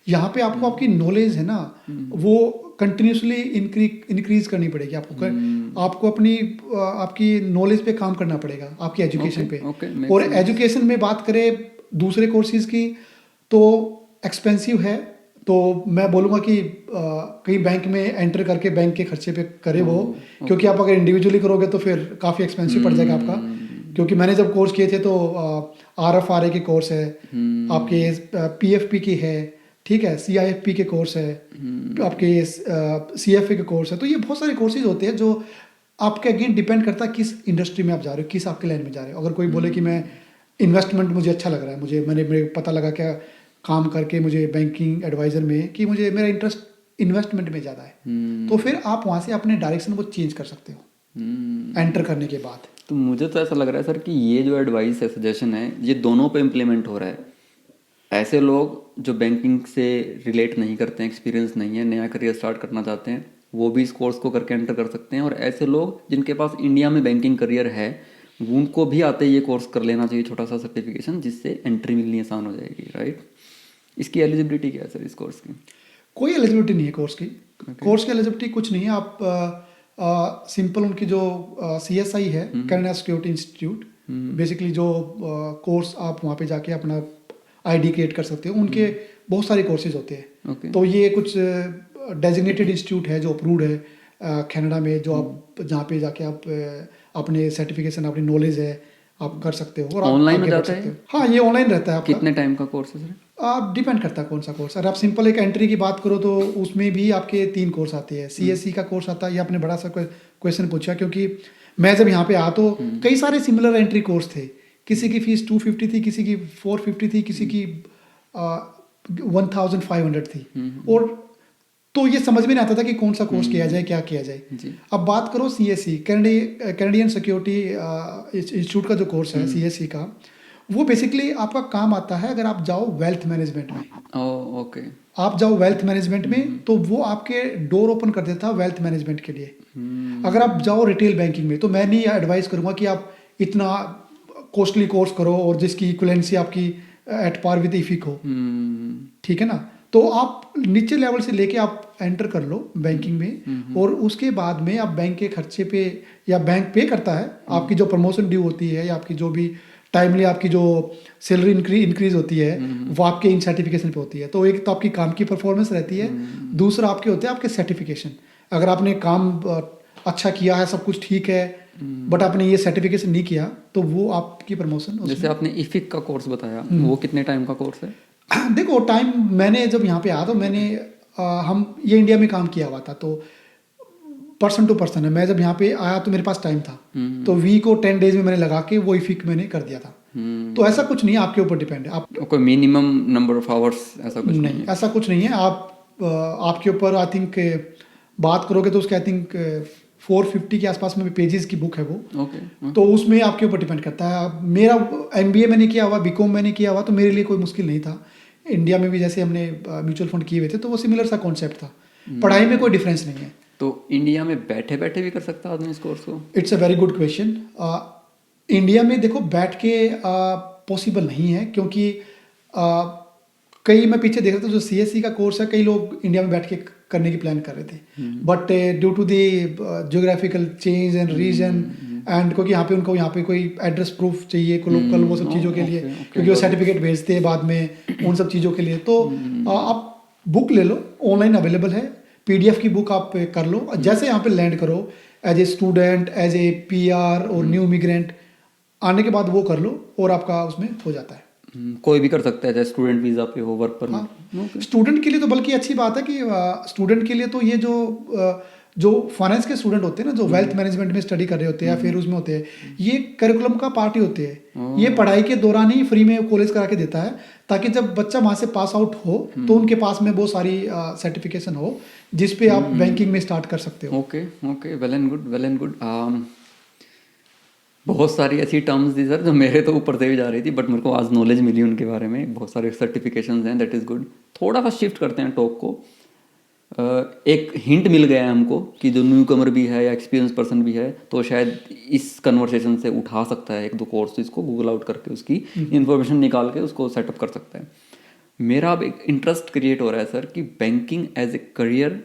S1: यहाँ पे आपको आपकी नॉलेज है ना, वो कंटिन्यूसली इंक्रीज करनी पड़ेगी आपको। आपको अपनी आपकी नॉलेज पे काम करना पड़ेगा, आपकी एजुकेशन पे। और एजुकेशन में बात करें दूसरे कोर्सेज की, तो एक्सपेंसिव है। तो मैं बोलूँगा कि कहीं बैंक में एंटर करके बैंक के खर्चे पे करे वो, क्योंकि आप अगर इंडिविजुअली करोगे तो फिर काफ़ी एक्सपेंसिव पड़ जाएगा आपका। क्योंकि मैंने जब कोर्स किए थे तो RFRA के कोर्स है, आपके PFP की है, ठीक है, CIFP के कोर्स है, आपके CFA के कोर्स है। तो ये बहुत सारे कोर्सेज होते हैं जो आपके अगेन डिपेंड करता है किस इंडस्ट्री में आप जा रहे हो, किस आपके लाइन में जा रहे हो। अगर कोई बोले कि मैं इन्वेस्टमेंट मुझे अच्छा लग रहा है, मेरे पता लगा क्या काम करके मुझे बैंकिंग एडवाइजर में कि मुझे मेरा इंटरेस्ट इन्वेस्टमेंट में ज़्यादा है, तो फिर आप वहाँ से अपने डायरेक्शन को चेंज कर सकते हो एंटर करने के बाद।
S2: तो मुझे तो ऐसा लग रहा है सर कि ये जो एडवाइस है, सजेशन है, ये दोनों पे इम्प्लीमेंट हो रहा है। ऐसे लोग जो बैंकिंग से रिलेट नहीं करते हैं, एक्सपीरियंस नहीं है, नया करियर स्टार्ट करना चाहते हैं, वो भी इस कोर्स को करके एंटर कर सकते हैं। और ऐसे लोग जिनके पास इंडिया में बैंकिंग करियर है, उनको भी आते ये कोर्स कर लेना चाहिए, छोटा सा सर्टिफिकेशन, जिससे एंट्री मिलनी आसान हो जाएगी, राइट? इसकी एलिजिबिलिटी क्या है सर इस कोर्स की?
S1: कोई एलिजिबिलिटी नहीं है कोर्स की। कोर्स की एलिजिबिलिटी कुछ नहीं है। आप सिंपल उनकी जो CSI है, कनाडा सिक्योरिटी इंस्टीट्यूट, बेसिकली जो कोर्स आप वहाँ पे जाके अपना ID क्रिएट कर सकते हो। उनके बहुत सारे कोर्सेज होते हैं। तो ये कुछ डेजिग्नेटेड इंस्टीट्यूट है जो अप्रूव्ड है कनाडा में, जो आप जहाँ पे जाके आप अपने सर्टिफिकेशन, अपनी नॉलेज है, आप कर सकते हो। और
S2: ऑनलाइन हो जाता है?
S1: हाँ, ये ऑनलाइन रहता है आपका।
S2: कितने टाइम का कोर्स है सर?
S1: आप डिपेंड करता है कौन सा कोर्स। अगर आप सिंपल एक एंट्री की बात करो तो उसमें भी आपके 3 कोर्स आते हैं। CSE का कोर्स आता है। ये आपने बड़ा सा क्वेश्चन पूछा, क्योंकि मैं जब यहाँ पे आया तो कई सारे सिमिलर एंट्री कोर्स थे। किसी की फीस 250 थी, किसी की 450 थी, किसी की 1500 थी। और तो ये समझ में नहीं आता था कि कौन सा कोर्स किया जाए, क्या किया जाए। अब बात करो CSE, कैनेडियन सिक्योरिटी इंस्टीट्यूट का जो कोर्स है CSE का, वो बेसिकली आपका काम आता है अगर आप जाओ वेल्थ मैनेजमेंट में।
S2: ओके।
S1: आप जाओ वेल्थ मैनेजमेंट में तो वो आपके डोर ओपन कर देता है वेल्थ मैनेजमेंट के लिए। अगर आप जाओ रिटेल बैंकिंग में, तो मैं नहीं एडवाइस करूंगा कि आप इतना कॉस्टली कोर्स करो और जिसकी इक्विवेलेंसी आपकी एट पार विद इफिक हो, ठीक है ना। तो आप नीचे लेवल से लेके आप एंटर कर लो बैंकिंग में, और उसके बाद में आप बैंक के खर्चे पे, या बैंक पे करता है, आपकी जो प्रमोशन ड्यू होती है या आपकी जो भी टाइमली आपकी जो सैलरी इंक्रीज होती है, वो आपके इन सर्टिफिकेशन पे होती है। तो एक तो आपकी काम की परफॉर्मेंस रहती है, दूसरा आपके होते हैं आपके सर्टिफिकेशन। अगर आपने काम अच्छा किया है, सब कुछ ठीक है, बट आपने ये सर्टिफिकेशन नहीं किया, तो वो आपकी प्रमोशन।
S2: जैसे आपने इफिक का कोर्स बताया, वो कितने टाइम का कोर्स है?
S1: देखो टाइम, मैंने जब यहाँ पे आया तो मैंने हम ये इंडिया में काम किया हुआ था, तो पर्सन टू पर्सन है। मैं जब यहाँ पे आया तो मेरे पास टाइम था, तो वीक को 10 डेज में मैंने लगा के वो इफिक मैंने कर दिया था। तो ऐसा कुछ नहीं है, आपके ऊपर डिपेंड है। आप
S2: कोई मिनिमम नंबर ऑफ आवर्स ऐसा कुछ नहीं है?
S1: ऐसा कुछ नहीं है। आप आपके ऊपर आई थिंक बात करोगे तो उसके आई थिंक 450 के आसपास में पेजेस की बुक है वो। तो उसमें आपके ऊपर डिपेंड करता है। मेरा MBA मैंने किया हुआ, BCom मैंने किया हुआ, तो मेरे लिए कोई मुश्किल नहीं था। इंडिया में भी जैसे हमने म्यूचुअल फंड किए हुए थे, तो वो सिमिलर सा कॉन्सेप्ट था। पढ़ाई में कोई डिफरेंस नहीं है।
S2: तो इंडिया में बैठे बैठे भी कर सकता है आदमी इस कोर्स को?
S1: It's a very good question. India में देखो बैठ के पॉसिबल नहीं है, क्योंकि आ, कई मैं पीछे देख रहा था जो सीएससी का कोर्स है, कई लोग इंडिया में बैठ के करने की प्लान कर रहे थे, but due to the geographical change and reason and क्योंकि यहाँ पे उनको यहाँ पे कोई एड्रेस प्रूफ चाहिए को लोकल वो सब चीज़ों के लिए, क्योंकि वो सर्टिफिकेट भेजते हैं बाद में उन सब चीज़ों के लिए। तो आप बुक ले लो, ऑनलाइन अवेलेबल है, पीडीएफ की बुक आप कर लो। जैसे यहाँ पे लैंड करो as a student, as a PR और न्यू इमिग्रेंट, आने के बाद वो कर लो और आपका उसमें हो जाता है।
S2: कोई भी कर सकता है, चाहे स्टूडेंट वीज़ा पे हो, वर्क परमिट।
S1: हाँ, स्टूडेंट के लिए तो बल्कि अच्छी बात है कि स्टूडेंट के लिए तो ये जो फाइनेंस के स्टूडेंट होते हैं ना, जो वेल्थ मैनेजमेंट में स्टडी कर रहे होते हैं या फिर उसमें होते हैं, ये करिकुलम का पार्ट ही होते हैं। ये पढ़ाई के दौरान ही फ्री में कॉलेज करा के देता है, ताकि जब बच्चा वहाँ से पास आउट हो तो उनके पास में बहुत सारी सर्टिफिकेशन हो जिसपे आप बैंकिंग में स्टार्ट कर सकते हो।
S2: Okay okay, well and good, well and good. बहुत सारी ऐसी टर्म्स थी सर जो मेरे तो ऊपर से भी जा रही थी, बट मेरे को आज नॉलेज मिली उनके बारे में। बहुत सारे सर्टिफिकेशंस हैं, दैट इज़ गुड। थोड़ा सा शिफ्ट करते हैं टॉक को। एक हिंट मिल गया है हमको कि जो न्यू कमर भी है या एक्सपीरियंस पर्सन भी है तो शायद इस कन्वर्सेशन से उठा सकता है एक दो कोर्स, इसको गूगल आउट करके उसकी इन्फॉर्मेशन निकाल के उसको सेटअप कर सकता है। मेरा अब एक इंटरेस्ट क्रिएट हो रहा है सर कि banking as a career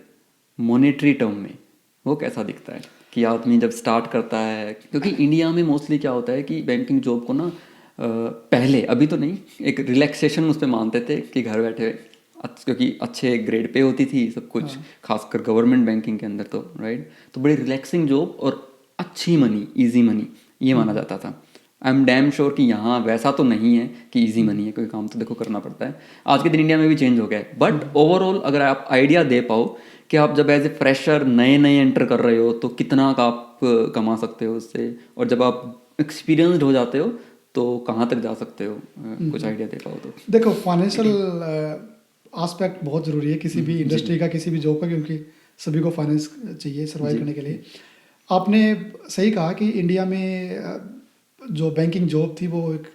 S2: monetary term में वो कैसा दिखता है कि आदमी जब स्टार्ट करता है। क्योंकि इंडिया में मोस्टली क्या होता है कि बैंकिंग जॉब को ना पहले, अभी तो नहीं, एक रिलैक्सेशन उस पर मानते थे कि घर बैठे क्योंकि अच्छे ग्रेड पे होती थी सब कुछ, खासकर गवर्नमेंट बैंकिंग के अंदर तो, राइट। तो बड़ी रिलैक्सिंग जॉब और अच्छी मनी, इजी मनी, ये माना जाता था। आई एम डैम श्योर कि यहाँ वैसा तो नहीं है कि इजी मनी है, क्योंकि काम तो देखो करना पड़ता है। आज के दिन इंडिया में भी चेंज हो गया है, बट ओवरऑल अगर आप आइडिया दे पाओ कि आप जब एज ए फ्रेशर नए एंटर कर रहे हो तो कितना का आप कमा सकते हो उससे, और जब आप एक्सपीरियंसड हो जाते हो तो कहाँ तक जा सकते हो, कुछ आइडिया दे पाओ तो।
S1: देखो, फाइनेंशियल एस्पेक्ट बहुत ज़रूरी है किसी भी इंडस्ट्री का, किसी भी जॉब का, क्योंकि सभी को फाइनेंस चाहिए सर्वाइव करने के लिए। आपने सही कहा कि इंडिया में जो बैंकिंग जॉब थी वो एक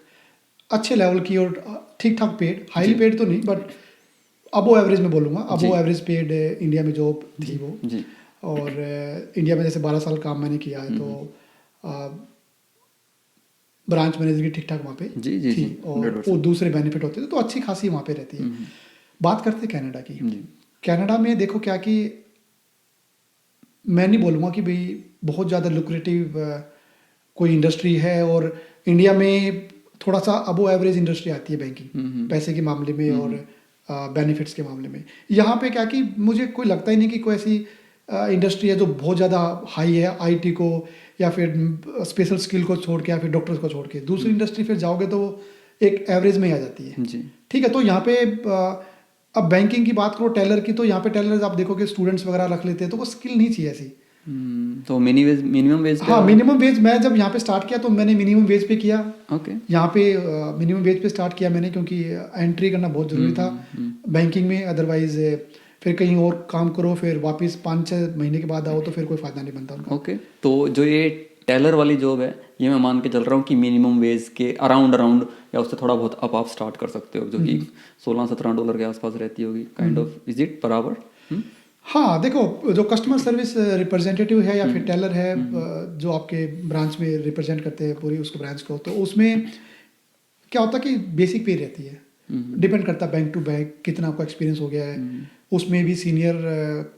S1: अच्छे लेवल की और ठीक ठाक पेड, हाईली पेड तो नहीं बट अबो एवरेज में बोलूँगा, अबो एवरेज पेड इंडिया में जॉब थी वो। और इंडिया में जैसे 12 साल काम मैंने किया है, तो ब्रांच मैनेजर की ठीक ठाक वहाँ पे थी, और वो दूसरे बेनिफिट होते थे, तो अच्छी खासी वहाँ पे रहती है। बात करते कनाडा की। कनाडा में देखो क्या कि मैं नहीं बोलूँगा कि भाई बहुत ज़्यादा लुक्रेटिव कोई इंडस्ट्री है, और इंडिया में थोड़ा सा अबो एवरेज इंडस्ट्री आती है बैंकिंग, पैसे के मामले में और बेनिफिट्स के मामले में। यहाँ पे क्या कि मुझे कोई लगता ही नहीं कि कोई ऐसी इंडस्ट्री है जो बहुत ज़्यादा हाई है, आईटी को या फिर स्पेशल स्किल को छोड़ के या फिर डॉक्टर्स को छोड़ के। दूसरी इंडस्ट्री फिर जाओगे तो वो एक एवरेज में ही आ जाती है। ठीक है, तो यहाँ पे अब बैंकिंग की बात करो, टेलर की, तो यहाँ पे टेलर्स आप देखोगे स्टूडेंट्स वगैरह रख लेते हैं, तो वो स्किल नहीं चाहिए ऐसी।
S2: तो मिनिमम वेज,
S1: हाँ, मिनिमम वेज। मैं जब यहाँ पे स्टार्ट किया तो मैंने मिनिमम वेज पे किया।
S2: ओके,
S1: यहाँ पे मिनिमम वेज पे स्टार्ट किया मैंने, क्योंकि एंट्री करना बहुत ज़रूरी था बैंकिंग में। अदरवाइज फिर कहीं और काम करो, फिर वापस 5-6 महीने के बाद आओ तो फिर कोई फ़ायदा नहीं बनता उनका।
S2: ओके, तो जो ये टेलर वाली जॉब है, ये मैं मान के चल रहा हूँ कि मिनिमम वेज के अराउंड या उससे थोड़ा बहुत अप आप स्टार्ट कर सकते हो, जो कि $16-17 के आसपास रहती होगी, काइंड ऑफ। इज इट बराबर?
S1: हाँ, देखो, जो कस्टमर सर्विस रिप्रेजेंटेटिव है या फिर टेलर है, जो आपके ब्रांच में रिप्रेजेंट करते हैं पूरी उसको ब्रांच को, तो उसमें क्या होता है कि बेसिक पे रहती है, डिपेंड करता है बैंक टू बैंक कितना आपका एक्सपीरियंस हो गया है। उसमें भी सीनियर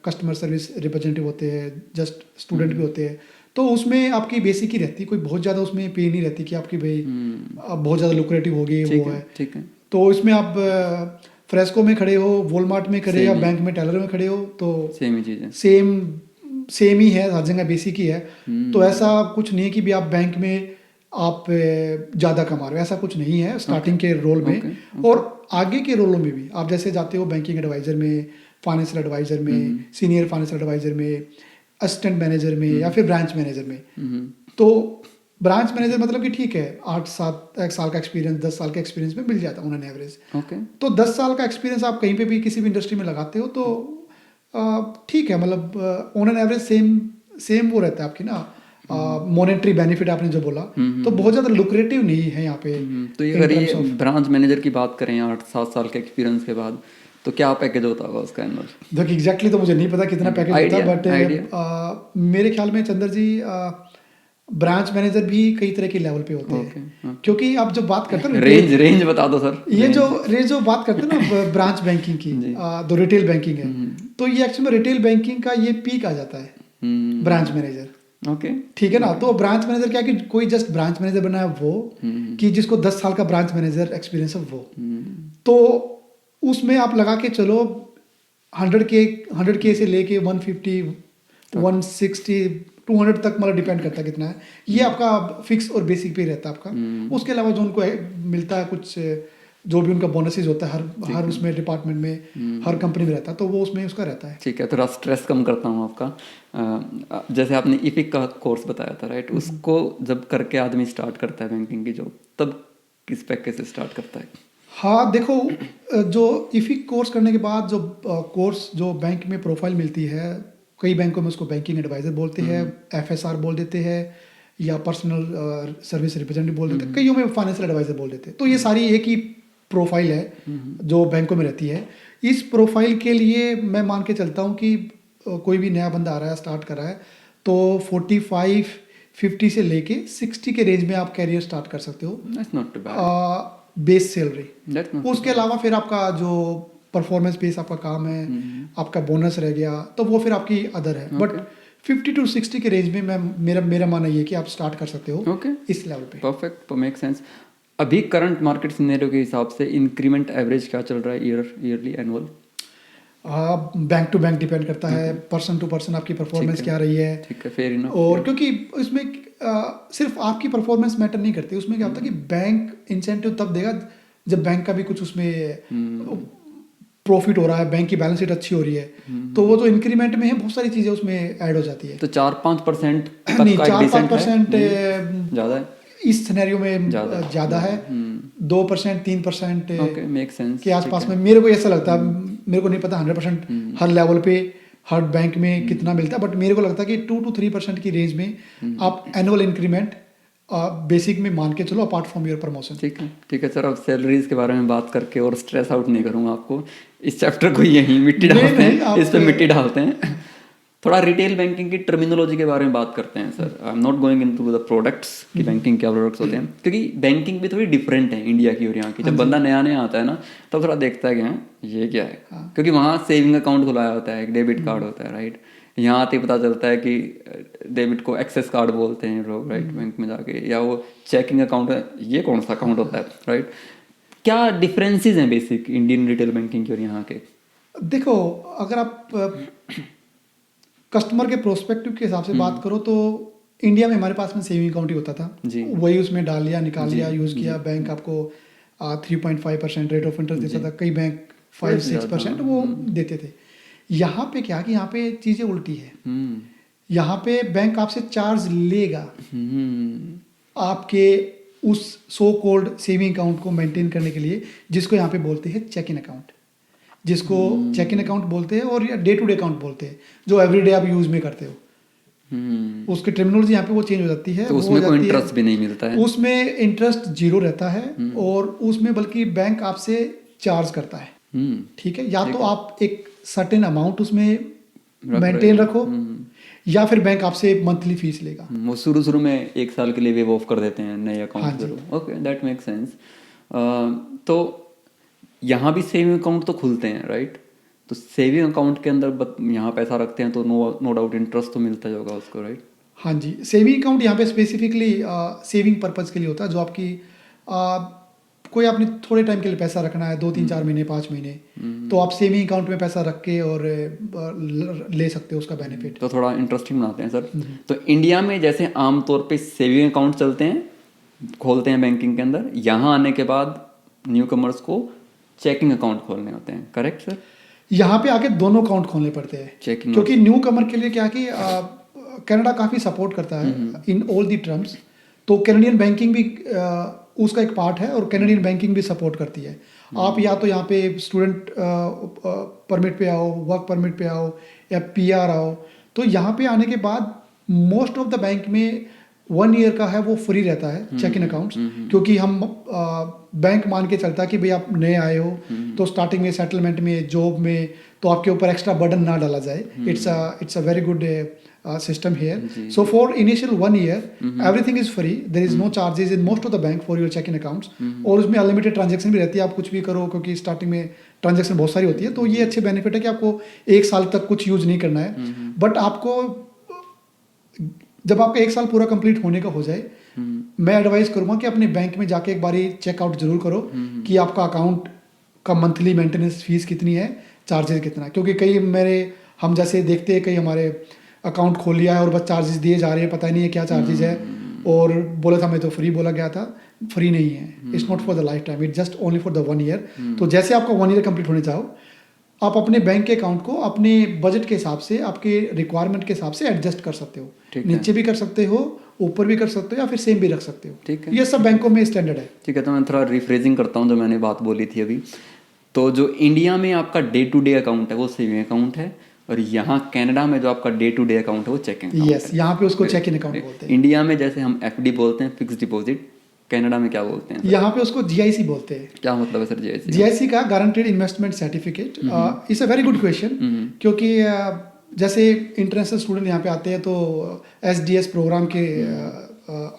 S1: कस्टमर सर्विस रिप्रेजेंटेटिव होते हैं, जस्ट स्टूडेंट भी होते हैं, तो उसमें आपकी बेसिक ही रहती है, कोई बहुत ज़्यादा उसमें पे नहीं रहती कि आपकी भाई बहुत ज़्यादा लुक्रेटिव होगी वो है।
S2: ठीक है,
S1: तो इसमें आप फ्रेस्को में खड़े हो, वॉलमार्ट में खड़े या बैंक में टेलर में खड़े हो, तो
S2: सेम ही चीज़ है,
S1: सेम ही है, हर जगह बेसिक ही है। तो ऐसा कुछ नहीं है कि भी आप बैंक में आप ज़्यादा कमा रहे हो, ऐसा कुछ नहीं है स्टार्टिंग के रोल में। और आगे के रोलों में भी आप जैसे जाते हो बैंकिंग एडवाइज़र में, फाइनेंशियल एडवाइज़र में, सीनियर फाइनेंशियल एडवाइज़र में, असिस्टेंट मैनेजर में या फिर ब्रांच मैनेजर में। तो ब्रांच मैनेजर मतलब कि ठीक है 8-7 साल का एक्सपीरियंस, 10 साल का एक्सपीरियंस में मिल जाता है ऑन एन एवरेज। तो 10 साल का एक्सपीरियंस आप कहीं पे भी किसी भी इंडस्ट्री में लगाते हो तो ठीक है, मतलब ऑन एन एवरेज सेम वो रहता है आपकी ना मॉनेटरी बेनिफिट आपने जो बोला, तो बहुत ज़्यादा लुक्रेटिव नहीं है यहाँ पे।
S2: तो ये अगर ये ब्रांच मैनेजर की बात करें 8-7 साल के एक्सपीरियंस के बाद, तो क्या पैकेज होता होगा उसका एनुअल?
S1: देखिए एग्जैक्टली तो मुझे नहीं पता कितना पैकेज होता है, बट मेरे ख्याल में चंदर जी ब्रांच मैनेजर भी कई तरह के लेवल पे होते
S2: Okay,
S1: हैं, क्योंकि आप जब बात करते हैं ना
S2: रेंज बता दो सर।
S1: ये जो बात करते हैं ना ब्रांच बैंकिंग की, जो रिटेल बैंकिंग है, तो ये एक्चुअली में रिटेल बैंकिंग का ये पीक आ जाता है ब्रांच मैनेजर।
S2: ओके,
S1: ठीक है ना। तो ब्रांच मैनेजर क्या है कि कोई जस्ट ब्रांच मैनेजर बना है वो, कि जिसको 10 साल का ब्रांच मैनेजर एक्सपीरियंस है वो, तो उसमें आप लगा के चलो 100K से लेके 150 160 200 तक, मतलब डिपेंड करता है कितना है। ये आपका फिक्स और बेसिक पे रहता है आपका। उसके अलावा जो उनको मिलता है कुछ, जो भी उनका बोनसेस होता है हर उसमें डिपार्टमेंट में, हर कंपनी में रहता है, तो वो उसमें उसका रहता है।
S2: ठीक है, थोड़ा स्ट्रेस कम करता हूँ आपका। जैसे आपने इफिक का कोर्स बताया था, राइट, उसको जब करके आदमी स्टार्ट करता है बैंकिंग की जॉब, तब किस पैकेज से स्टार्ट करता है?
S1: हाँ देखो, जो इफिक कोर्स करने के बाद जो कोर्स जो बैंक में प्रोफाइल मिलती है, कई बैंकों में उसको बैंकिंग एडवाइजर बोलते हैं, FSR बोल देते हैं, या पर्सनल सर्विस रिप्रेजेंटेटिव बोल देते हैं, कईयों में फाइनेंशियल एडवाइजर बोल देते हैं। तो ये सारी एक ही प्रोफाइल है जो बैंकों में रहती है। इस प्रोफाइल के लिए मैं मान के चलता हूँ कि कोई भी नया बंदा आ रहा है, स्टार्ट कर रहा है, तो 45-50 से लेके 60 के रेंज में आप कैरियर स्टार्ट कर सकते हो।
S2: That's not too bad.
S1: Base salary.
S2: That's not
S1: उसके अलावा फिर आपका जो परफॉर्मेंस बेस आपका काम है, आपका बोनस रह गया, तो वो फिर आपकी अदर है। बट 50-60 के रेंज में मेरा मानना ये है कि आप स्टार्ट कर सकते हो
S2: ओके,
S1: इस लेवल पे।
S2: Perfect, make sense. अभी करंट मार्केट सिनेरियो के हिसाब से इंक्रीमेंट एवरेज क्या चल रहा है yearly annual?
S1: Bank to bank depend करता है, पर्सन टू पर्सन आपकी परफॉर्मेंस क्या रही है।
S2: ठीक है, फेयर इनफ।
S1: और क्योंकि इसमें सिर्फ आपकी परफॉर्मेंस मैटर नहीं करती, उसमें क्या होता है कि बैंक इंसेंटिव तब देगा जब बैंक का भी कुछ उसमें प्रॉफिट हो रहा है, बैंक की बैलेंस शीट अच्छी हो रही है, तो वो जो इंक्रीमेंट में है बहुत सारी चीजें उसमें ऐड हो जाती है।
S2: तो 4-5%
S1: नहीं, 4-5%
S2: ज़्यादा है
S1: इस सिनेरियो में ज़्यादा है। 2% 3%
S2: ओके, मेक सेंस
S1: के आसपास में मेरे को ऐसा लगता है। मेरे को नहीं पता 100% हर लेवल पे हर बैंक में कितना मिलता है, बट मेरे को लगता है कि 2 to 3% की रेंज में आप एनुअल इंक्रीमेंट बेसिक में मान के चलो, अपार्ट फ्रॉम योर प्रमोशन।
S2: ठीक है सर। अब सैलरीज के बारे में बात करके और स्ट्रेस आउट नहीं करूँगा आपको, इस चैप्टर को यहीं मिट्टी डालते हैं, इस पे मिट्टी डालते हैं। थोड़ा रिटेल बैंकिंग की टर्मिनोलॉजी के बारे में बात करते हैं sir. I am not going into the products कि बैंकिंग क्या प्रोडक्ट्स होते हैं, क्योंकि बैंकिंग भी थोड़ी डिफरेंट है इंडिया की और यहाँ की। जब बंदा नया नया आता है ना, तब थोड़ा देखता है कि हाँ ये क्या है, क्योंकि वहाँ सेविंग अकाउंट खुलाया होता है, एक डेबिट कार्ड होता है, राइट। यहाँ आते ही पता चलता है कि डेबिट को एक्सेस कार्ड बोलते हैं लोग, राइट, बैंक में जाके, या वो चेकिंग अकाउंट है, ये कौन सा अकाउंट होता है, राइट। क्या डिफरेंसेस हैं बेसिक इंडियन रिटेल बैंकिंग के और यहाँ के?
S1: देखो, अगर आप कस्टमर के प्रोस्पेक्टिव के हिसाब से बात करो, तो इंडिया में हमारे पास में सेविंग अकाउंट ही होता था, वही उसमें डाल लिया, निकाल लिया, यूज़ किया। बैंक आपको 3.5% रेट ऑफ इंटरेस्ट देता था, कई बैंक 5-6% वो देते थे। यहाँ पे क्या कि यहाँ पे चीज़ें उल्टी है। यहाँ पे बैंक आपसे चार्ज लेगा आपके उस सो कॉल्ड सेविंग अकाउंट को मेंटेन करने के लिए, जिसको यहाँ पे बोलते हैं चेक इन अकाउंट, जिसको चेक इन अकाउंट बोलते हैं, और या डे टू डे अकाउंट बोलते हैं, जो एवरीडे आप यूज में करते हो। उसकी टर्मिनोलॉजी यहाँ पे वो चेंज हो जाती है।
S2: तो उसमें कोई इंटरेस्ट भी नहीं मिलता है,
S1: उसमें इंटरेस्ट 0 रहता है, और उसमें बल्कि बैंक आपसे चार्ज करता है। ठीक है, या तो आप एक सर्टेन अमाउंट उसमें मेंटेन रखो, या फिर बैंक आपसे मंथली फीस लेगा।
S2: वो शुरू में 1 साल के लिए वेव ऑफ कर देते हैं नए अकाउंट के। Okay, that make sense. तो यहाँ भी सेविंग अकाउंट तो खुलते हैं, राइट। तो सेविंग अकाउंट के अंदर यहाँ पैसा रखते हैं, तो नो डाउट इंटरेस्ट तो मिलता ही होगा उसको, राइट।
S1: हाँ जी, सेविंग अकाउंट यहाँ पे स्पेसिफिकली सेविंग पर्पज़ के लिए होता है। जो आपकी कोई आपने थोड़े टाइम के लिए पैसा रखना है, 2-3-4 महीने 5 महीने, तो आप सेविंग अकाउंट में पैसा रख के और ले सकते हो उसका बेनिफिट।
S2: तो थोड़ा इंटरेस्टिंग बनाते हैं सर। तो इंडिया में जैसे आमतौर पे सेविंग अकाउंट चलते हैं, खोलते हैं बैंकिंग के अंदर, यहाँ आने के बाद न्यू कमर्स को चेकिंग अकाउंट खोलने होते हैं, करेक्ट सर?
S1: यहाँ पे आके दोनों अकाउंट खोलने पड़ते हैं, क्योंकि न्यू कमर के लिए क्या कि कनाडा काफ़ी सपोर्ट करता है इन ऑल दी टर्म्स। तो कैनेडियन बैंकिंग भी उसका एक पार्ट है, और कैनेडियन बैंकिंग भी सपोर्ट करती है। आप या तो यहाँ पे स्टूडेंट परमिट पे आओ, वर्क परमिट पे आओ, या PR आओ। तो यहाँ पे आने के बाद मोस्ट ऑफ द बैंक में 1 ईयर का है वो फ्री रहता है चेक इन अकाउंट्स, क्योंकि हम बैंक मान के चलता है कि भाई आप नए आए हो तो स्टार्टिंग में सेटलमेंट में जॉब में तो आपके ऊपर एक्स्ट्रा बर्डन ना डाला जाए. It's a very good system here. So for initial 1 year, everything is free. There is no charges in most of the bank for your checking accounts. और उसमें अनलिमिटेड ट्रांजेक्शन भी रहती है, आप कुछ भी करो, क्योंकि स्टार्टिंग में ट्रांजेक्शन बहुत सारी होती है. तो ये अच्छे बेनिफिट है कि आपको 1 साल तक कुछ यूज नहीं करना है. बट आपको जब आपका 1 साल पूरा कंप्लीट होने का हो जाए, मैं एडवाइस करूंगा कि अपने बैंक में जाके एक बारी चेकआउट जरूर करो कि आपका अकाउंट का मंथली मेंटेनेंस फीस कितनी है, चार्जेस कितना है. क्योंकि कई हम जैसे देखते हैं कई हमारे अकाउंट खोल लिया है और बस चार्जेस दिए जा रहे हैं, पता ही नहीं है क्या चार्जेस है, और बोला था मैं तो फ्री बोला गया था, फ्री नहीं है. It's not for the life time, it's just only for the 1 year. तो जैसे आपका 1 ईयर कंप्लीट होने चाहो, आप अपने बैंक के अकाउंट को अपने बजट के हिसाब से, आपके रिक्वायरमेंट के हिसाब से एडजस्ट कर सकते हो. नीचे भी कर सकते हो, ऊपर भी कर सकते हो, या फिर सेम भी रख सकते हो.
S2: ठीक है,
S1: ये सब बैंकों में स्टैंडर्ड है.
S2: ठीक है. तो मैं थोड़ा रिफ्रेजिंग करता हूँ जो मैंने बात बोली थी अभी. तो जो इंडिया में आपका डे टू डे अकाउंट है वो सेविंग अकाउंट है, और यहाँ कनाडा में जो आपका डे टू डे अकाउंट है वो चेकिंग अकाउंट है.
S1: यस, यहाँ पे उसको चेक इन अकाउंट बोलते हैं.
S2: इंडिया में जैसे हम एफडी बोलते हैं, फिक्स डिपॉजिट, कनाडा में क्या बोलते हैं?
S1: यहाँ पे उसको जीआईसी बोलते हैं.
S2: क्या मतलब है सर जीआईसी?
S1: जीआईसी का guaranteed investment certificate. It's a very good question, क्योंकि जैसे इंटरनेशनल स्टूडेंट यहाँ पे आते हैं तो एसडीएस प्रोग्राम के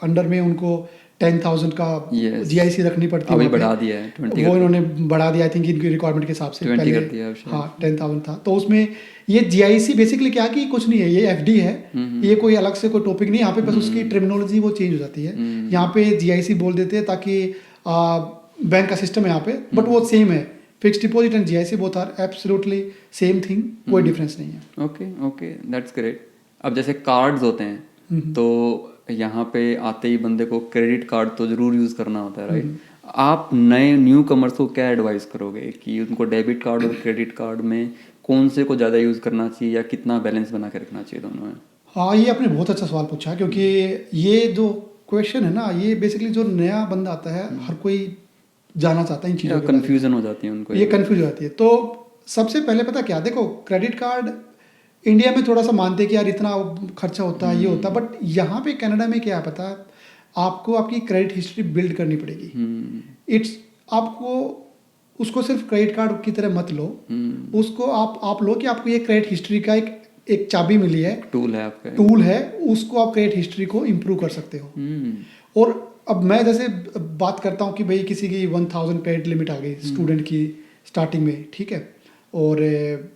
S1: अंडर में उनको 10,000 का जीआईसी रखनी पड़ती है.
S2: अभी बढ़ा दिया है 20.
S1: वो इन्होंने बढ़ा दिया, आई थिंक इनकी रिक्वायरमेंट के हिसाब से.
S2: 20 कर दिया.
S1: हाँ, 10,000 था. तो उसमें ये जीआईसी बेसिकली क्या कि कुछ नहीं है, ये एफडी है. ये कोई अलग से कोई टॉपिक नहीं. यहाँ पे बस उसकी टर्मिनोलॉजी वो चेंज हो जाती है. यहाँ पे जीआईसी बोल देते हैं ताकि बैंक का सिस्टम है यहाँ पे, बट वो सेम है. Fix deposit and GIC both are absolutely same thing, कोई डिफरेंस नहीं है.
S2: Okay okay, that's great. अब जैसे कार्ड्स होते हैं, तो यहाँ पे आते ही बंदे को क्रेडिट कार्ड तो जरूर यूज करना होता है, राइट? आप नए न्यू कमर्स को क्या एडवाइस करोगे कि उनको डेबिट कार्ड और क्रेडिट कार्ड में कौन से को ज़्यादा यूज़ करना चाहिए, या कितना बैलेंस बना के रखना चाहिए दोनों में?
S1: हाँ, ये आपने बहुत अच्छा सवाल पूछा, क्योंकि ये जो क्वेश्चन है ना, ये बेसिकली जो नया बंदा आता है हर कोई जाना चाहता है इन चीज़ों.
S2: कन्फ्यूजन हो जाती है उनको,
S1: ये कन्फ्यूज हो जाती है. तो सबसे पहले पता क्या, देखो क्रेडिट कार्ड इंडिया में थोड़ा सा मानते हैं कि यार इतना खर्चा होता है, ये होता है, बट यहाँ पे कनाडा में क्या पता है, आपको आपकी क्रेडिट हिस्ट्री बिल्ड करनी पड़ेगी. आपको उसको सिर्फ क्रेडिट कार्ड की तरह मत लो, उसको आप लो कि आपको ये क्रेडिट हिस्ट्री का एक चाबी मिली है,
S2: टूल है आपका,
S1: टूल है, उसको आप क्रेडिट हिस्ट्री को इम्प्रूव कर सकते हो. और अब मैं जैसे बात करता हूँ कि भाई किसी की 1000 क्रेडिट लिमिट आ गई स्टूडेंट की स्टार्टिंग में, ठीक है, और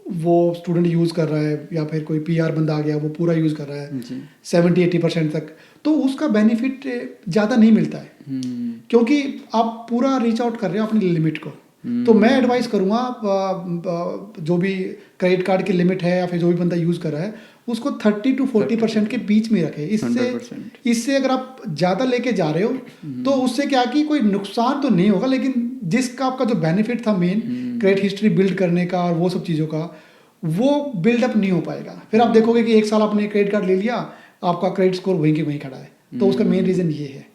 S1: वो स्टूडेंट यूज़ कर रहा है, या फिर कोई पीआर बंदा आ गया वो पूरा यूज़ कर रहा है 70-80% तक, तो उसका बेनिफिट ज़्यादा नहीं मिलता है, क्योंकि आप पूरा रीच आउट कर रहे हो अपनी लिमिट को. तो मैं एडवाइस करूँगा, जो भी क्रेडिट कार्ड की लिमिट है या फिर जो भी बंदा यूज़ कर रहा है, उसको 30-40% के बीच में रखे. इससे अगर आप ज़्यादा लेके जा रहे हो तो उससे क्या कि कोई नुकसान तो नहीं होगा, लेकिन जिसका आपका जो बेनिफिट था मेन क्रेडिट हिस्ट्री बिल्ड करने का और वो सब चीज़ों का, वो बिल्डअप नहीं हो पाएगा. फिर आप देखोगे कि 1 साल आपने क्रेडिट कार्ड ले लिया, आपका क्रेडिट स्कोर वहीं के वहीं खड़ा है. तो उसका मेन रीज़न ये है.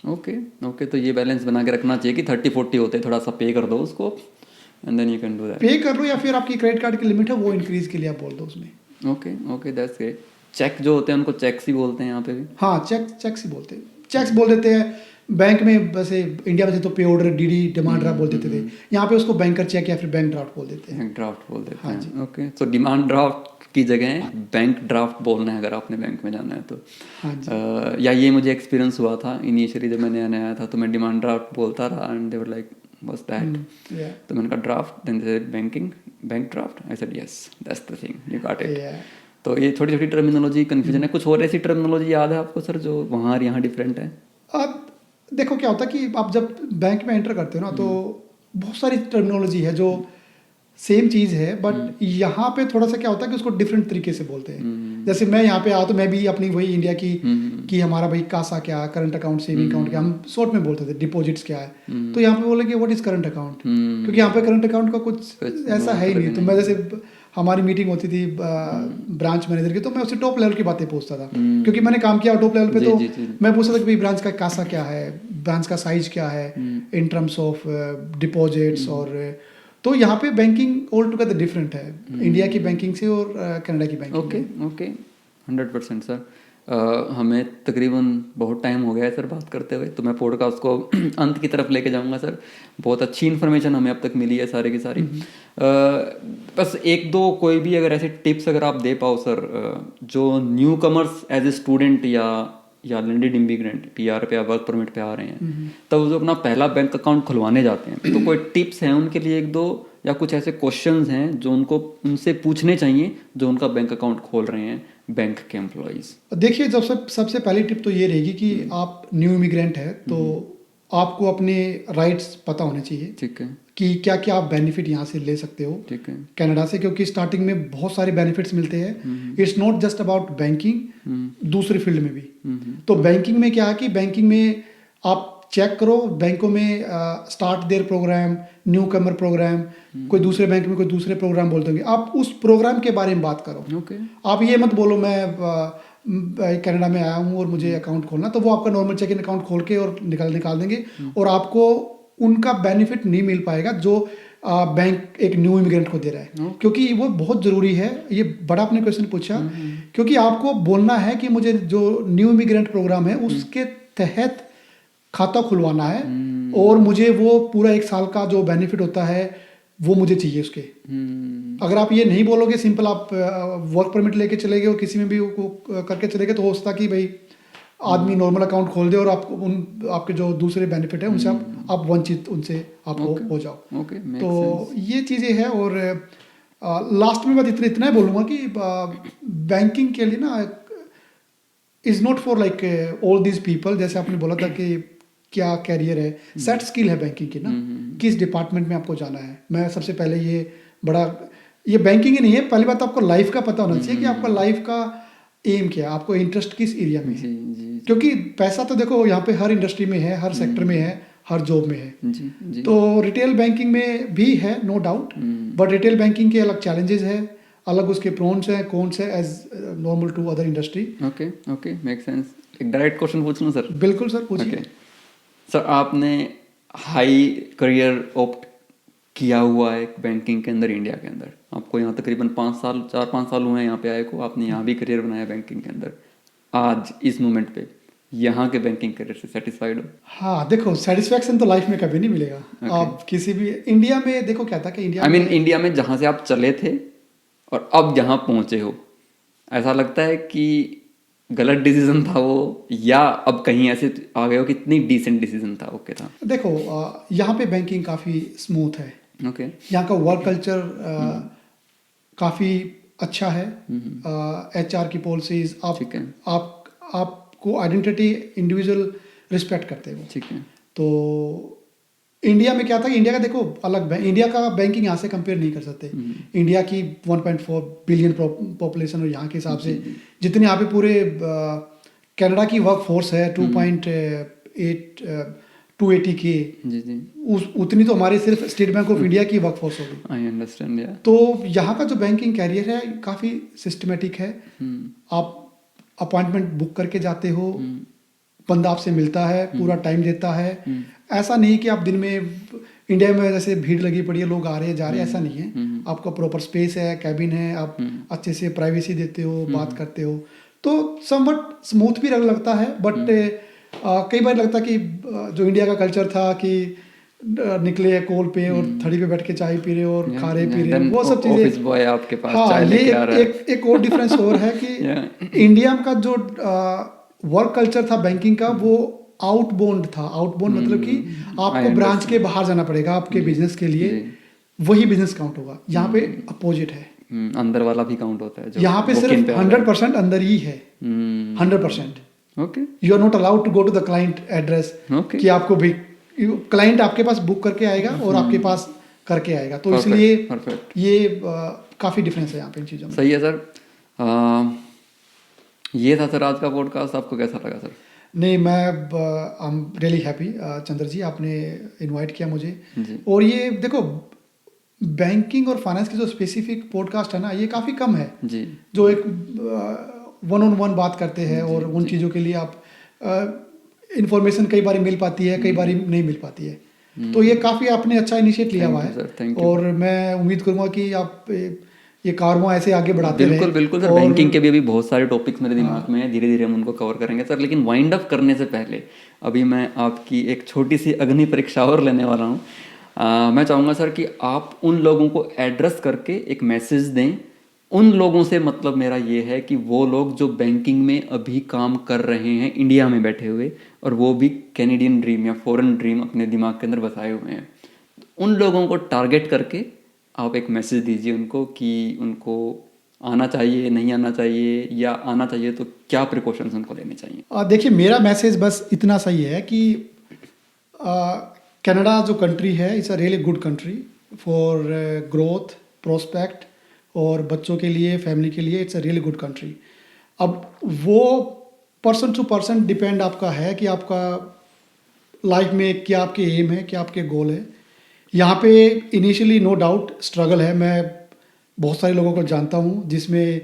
S2: ओके, तो ये बैलेंस बना के रखना चाहिए कि 30-40 होते थोड़ा सा पे कर दो उसको, and then you can do that.
S1: Pay कर लो, या फिर आपकी क्रेडिट कार्ड की लिमिट है वो इंक्रीज के लिए आप बोल दो उसमें.
S2: Okay, that's great. चेक जो होते हैं उनको चेक्स ही बोलते हैं यहाँ पे भी?
S1: हाँ, चेक्स ही बोलते हैं. चेक्स बोल देते हैं बैंक में. वैसे इंडिया में थे तो पे ऑर्डर, डीडी, डिमांड ड्राफ्ट बोल देते थे. यहाँ पे उसको बैंकर चेक या फिर बैंक ड्राफ्ट बोल देते हैं.
S2: बैंक ड्राफ्ट बोल देते हैं. ओके, तो डिमांड ड्राफ्ट की जगह बैंक ड्राफ्ट बोलना है अगर आपने बैंक में जाना है तो. या ये मुझे एक्सपीरियंस हुआ था इनिशियली जब मैं नया आया था, तो मैं डिमांड ड्राफ्ट बोलता रहा, and they were like what's that. तो मैंने कहा draft, then they said bank draft. I said yes, that's the thing, you got it. तो ये छोटी छोटी टर्मिनोलॉजी कन्फ्यूजन है. कुछ और ऐसी टर्मिनोलॉजी याद है आपको सर जो वहाँ और यहाँ डिफरेंट है?
S1: अब देखो क्या होता है कि आप जब बैंक में एंटर करते हो ना, तो बहुत सारी टर्मिनोलॉजी है जो सेम चीज़ है, बट यहाँ पे थोड़ा सा क्या होता है कि उसको डिफरेंट तरीके से बोलते हैं. जैसे मैं यहाँ पे आया तो मैं भी अपनी वही इंडिया की कि हमारा भाई कासा क्या, करंट अकाउंट, सेविंग अकाउंट क्या, हम शॉर्ट में बोलते थे, डिपॉजिट्स क्या है. तो यहाँ पे बोले कि व्हाट इज करंट अकाउंट, क्योंकि यहाँ पे करंट अकाउंट का कुछ ऐसा है ही नहीं. तो मैं जैसे हमारी मीटिंग होती थी ब्रांच मैनेजर की, तो मैं उससे टॉप लेवल की बातें पूछता था, क्योंकि मैंने काम किया टॉप लेवल पे. तो मैं पूछता था कि भाई ब्रांच का कासा क्या है, ब्रांच का साइज क्या है इन टर्म्स ऑफ डिपॉजिट्स. और तो यहाँ पे बैंकिंग ऑल टुगेदर डिफरेंट है इंडिया की बैंकिंग से और कनाडा की बैंकिंग.
S2: Okay, 100% sir. हमें तकरीबन बहुत टाइम हो गया है सर बात करते हुए, तो मैं पॉडकास्ट को अंत की तरफ लेके जाऊंगा सर। बहुत अच्छी इन्फॉर्मेशन हमें अब तक मिली है सारी की सारी। बस एक दो कोई भी अगर ऐसे टिप्स अगर आप दे पाओ सर, जो newcomers as a student या लैंडेड इमिग्रेंट पीआर पे या वर्क परमिट पे आ रहे हैं, तब जो अपना पहला बैंक अकाउंट खुलवाने जाते हैं, तो कोई टिप्स हैं उनके लिए एक दो, या कुछ ऐसे क्वेश्चंस हैं जो उनसे पूछने चाहिए जो उनका बैंक अकाउंट खोल रहे हैं बैंक के एम्प्लॉइज?
S1: देखिए, सबसे पहली टिप तो ये रहेगी कि आप न्यू इमिग्रेंट है तो आपको अपने राइट्स पता होने चाहिए।
S2: ठीक है।
S1: कि क्या क्या आप बेनिफिट यहाँ से ले सकते हो
S2: ठीक है।
S1: कनाडा से, क्योंकि स्टार्टिंग में बहुत सारे बेनिफिट्स मिलते हैं। It's not just about banking, दूसरे फील्ड में भी। तो बैंकिंग में क्या है कि बैंकिंग में आप चेक करो, बैंकों में start their program, newcomer program, कोई दूसरे बैंक में कोई दूसरे प्रोग्राम बोल देंगे, आप उस प्रोग्राम के बारे में बात करो।
S2: ओके।
S1: आप ये मत बोलो मैं कनाडा में आया हूँ और मुझे अकाउंट खोलना, तो वो आपका नॉर्मल चेक इन अकाउंट खोल के और निकाल देंगे, और आपको उनका बेनिफिट नहीं मिल पाएगा जो बैंक एक न्यू इमिग्रेंट को दे रहा है। क्योंकि वो बहुत ज़रूरी है। ये बड़ा आपने क्वेश्चन पूछा, क्योंकि आपको बोलना है कि मुझे जो न्यू इमिग्रेंट प्रोग्राम है उसके तहत खाता खुलवाना है, और मुझे वो पूरा 1 साल का जो बेनिफिट होता है वो मुझे चाहिए उसके। अगर आप ये नहीं बोलोगे, सिंपल आप वर्क परमिट लेके चले गए और किसी में भी वो करके चले गए, तो हो सकता कि भाई आदमी नॉर्मल अकाउंट खोल दे और आपको आपके जो दूसरे बेनिफिट है उनसे आप वंचित उनसे आप हो जाओ। तो ये चीज़ें हैं। और लास्ट में मैं इतना ही बोलूँगा कि बैंकिंग के लिए ना is not for like all these people. जैसे आपने बोला था कि क्या कैरियर है, सेट स्किल है बैंकिंग की ना, किस डिपार्टमेंट में आपको जाना है। मैं सबसे पहले ये बैंकिंग ही नहीं है, पहली बात आपको लाइफ का पता होना चाहिए कि आपका लाइफ का एम क्या है, आपको इंटरेस्ट किस एरिया में है। क्योंकि पैसा तो देखो यहाँ पे हर इंडस्ट्री में है, हर सेक्टर में है, हर जॉब में है। तो रिटेल बैंकिंग में भी है, no doubt, but retail banking के अलग चैलेंजेस है, अलग उसके प्रोन्स हैं, कौन्स है as normal to other industry.
S2: Okay, make sense. एक डायरेक्ट क्वेश्चन पूछ लूँ सर?
S1: बिल्कुल सर, पूछिए।
S2: सर, आपने हाई करियर ऑप्ट किया हुआ है बैंकिंग के अंदर, इंडिया के अंदर। आपको यहाँ तकरीबन 4-5 साल हुए हैं यहाँ पे आए को, आपने यहाँ भी करियर बनाया बैंकिंग के अंदर। आज इस मोमेंट पे यहाँ के बैंकिंग करियर से सेटिस्फाइड हो?
S1: हाँ, देखो, सेटिस्फैक्शन तो लाइफ में कभी नहीं मिलेगा। आप किसी भी इंडिया में देखो, क्या था कि
S2: इंडिया में जहाँ से आप चले थे और अब जहाँ पहुँचे हो, ऐसा लगता है कि गलत डिसीजन था वो, या अब कहीं ऐसे आ गए हो कि इतनी डिसेंट डिसीजन था? ओके था।
S1: देखो, यहाँ पे बैंकिंग काफ़ी स्मूथ है।
S2: ओके।
S1: यहाँ का वर्क कल्चर काफ़ी अच्छा है। HR की पॉलिसीज, आपको आइडेंटिटी, इंडिविजुअल रिस्पेक्ट करते हैं वो।
S2: ठीक है।
S1: तो इंडिया में क्या था कि इंडिया का देखो अलग इंडिया का बैंकिंग यहाँ से कंपेयर नहीं कर सकते। इंडिया की 1.4 बिलियन पॉपुलेशन और यहाँ के हिसाब से जितने यहाँ पे पूरे कनाडा की वर्क फोर्स है 280 के, उतनी तो हमारी सिर्फ स्टेट बैंक ऑफ इंडिया की वर्क फोर्स होगी।
S2: I understand.
S1: तो यहाँ का जो बैंकिंग कैरियर है काफ़ी सिस्टमेटिक है। आप अपॉइंटमेंट बुक करके जाते हो, बंदा आपसे मिलता है, पूरा टाइम देता है। ऐसा नहीं कि आप दिन में, इंडिया में जैसे भीड़ लगी पड़ी है, लोग आ रहे हैं जा रहे हैं, ऐसा नहीं है। आपका प्रॉपर स्पेस है, कैबिन है, आप अच्छे से प्राइवेसी देते हो, बात करते हो, तो समवट स्मूथ भी लगता है। बट कई बार लगता है कि जो इंडिया का कल्चर था कि निकले कॉल पे और थड़ी पे बैठ के चाय पी रहे और खा रहे पी रहे, वो सब चीजें।
S2: ऑफिस बॉय आपके पास
S1: हाँ,
S2: चाय लेके आ रहा है।
S1: एक और डिफरेंस और है कि इंडिया का जो वर्क कल्चर था बैंकिंग का, वो आउटबाउंड था। आउटबाउंड मतलब कि आपको ब्रांच के बाहर जाना पड़ेगा आपके बिजनेस के लिए, वही बिजनेस काउंट होगा। यहाँ पे अपोजिट है,
S2: अंदर वाला भी काउंट होता है।
S1: यहाँ पे सिर्फ 100% अंदर ही है। 100%।
S2: Okay.
S1: You are not allowed to go to the client address, कि आपको भी क्लाइंट आपके पास बुक करके आएगा और आपके पास करके आएगा। तो इसलिए ये काफ़ी डिफरेंस है यहाँ पे इन चीज़ों में।
S2: सही है सर। ये था सर आज का पॉडकास्ट। आपको कैसा लगा सर?
S1: नहीं, मैं I am really happy Chandra ji, आपने इनवाइट किया मुझे। और ये देखो, बैंकिंग और फाइनेंस की जो स्पेसिफिक पॉडकास्ट है ना, ये काफ़ी कम है जी, जो एक 1-on-1 बात करते हैं। और उन चीज़ों के लिए आप इंफॉर्मेशन कई बार मिल पाती है, कई बार नहीं मिल पाती है। तो ये काफ़ी आपने अच्छा इनिशिएट लिया हुआ है, और मैं उम्मीद करूँगा कि आप ये कारवां ऐसे आगे बढ़ाते
S2: बिल्कुल
S1: रहे।
S2: बिल्कुल सर, बैंकिंग के भी अभी बहुत सारे टॉपिक्स मेरे दिमाग में हैं, धीरे धीरे हम उनको कवर करेंगे सर। लेकिन वाइंड अप करने से पहले अभी मैं आपकी एक छोटी सी अग्नि परीक्षा और लेने वाला हूँ। मैं चाहूँगा सर कि आप उन लोगों को एड्रेस करके एक मैसेज दें। उन लोगों से मतलब मेरा ये है कि वो लोग जो बैंकिंग में अभी काम कर रहे हैं इंडिया में बैठे हुए, और वो भी कैनेडियन ड्रीम या फॉरेन ड्रीम अपने दिमाग के अंदर बसाए हुए हैं, उन लोगों को टारगेट करके आप एक मैसेज दीजिए उनको कि उनको आना चाहिए, नहीं आना चाहिए, या आना चाहिए तो क्या प्रिकॉशंस उनको लेने चाहिए।
S1: देखिए, मेरा मैसेज बस इतना सही है कि कनाडा जो कंट्री है, it's a really good country for growth prospect, और बच्चों के लिए, फैमिली के लिए it's a really good country. अब वो पर्सन टू पर्सन डिपेंड आपका है कि आपका लाइफ में क्या आपके एम है, क्या आपके गोल है। यहाँ पे इनिशियली नो डाउट स्ट्रगल है। मैं बहुत सारे लोगों को जानता हूँ जिसमें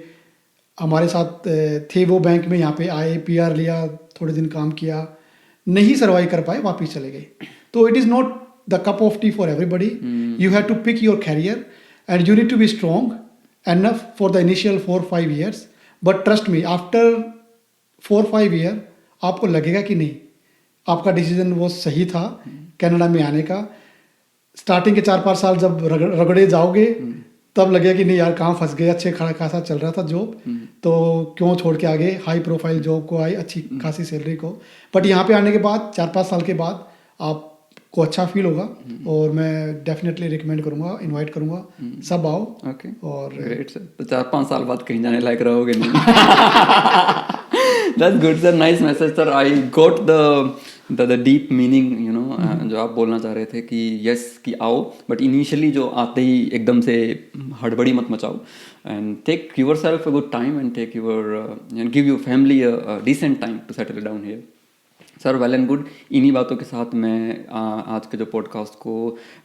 S1: हमारे साथ थे, वो बैंक में यहाँ पे आए, पीआर लिया, थोड़े दिन काम किया, नहीं सर्वाइव कर पाए, वापस चले गए। तो it is not the cup of tea for everybody. You have to pick your career and you need to be strong enough for the initial 4-5 years, but trust me, after 4-5 year आपको लगेगा कि नहीं, आपका decision वो सही था Canada में आने का। स्टार्टिंग के 4-5 साल जब रगड़े जाओगे तब लगेगा कि नहीं यार, कहाँ फंस गए, अच्छे खासा चल रहा था जॉब, तो क्यों छोड़ के आगे, हाई प्रोफाइल जॉब को आई, अच्छी खासी सैलरी को। बट यहाँ पे आने के बाद 4-5 साल के बाद आपको अच्छा फील होगा, और मैं डेफिनेटली रिकमेंड करूँगा, इनवाइट करूँगा, सब आओ।
S2: ओके,
S1: और
S2: ग्रेट सर। तो 4-5 साल बाद कहीं जाने लायक रहोगे नहीं। That's good sir, nice message sir. I got the deep meaning, you know, जो आप बोलना चाह रहे थे कि यस कि आओ, बट इनिशियली जो आते ही एकदम से हड़बड़ी मत मचाओ, and take yourself a good time and take your give your family a decent time to settle down here. Sir well and good, इन्हीं बातों के साथ मैं आज के जो पॉडकास्ट को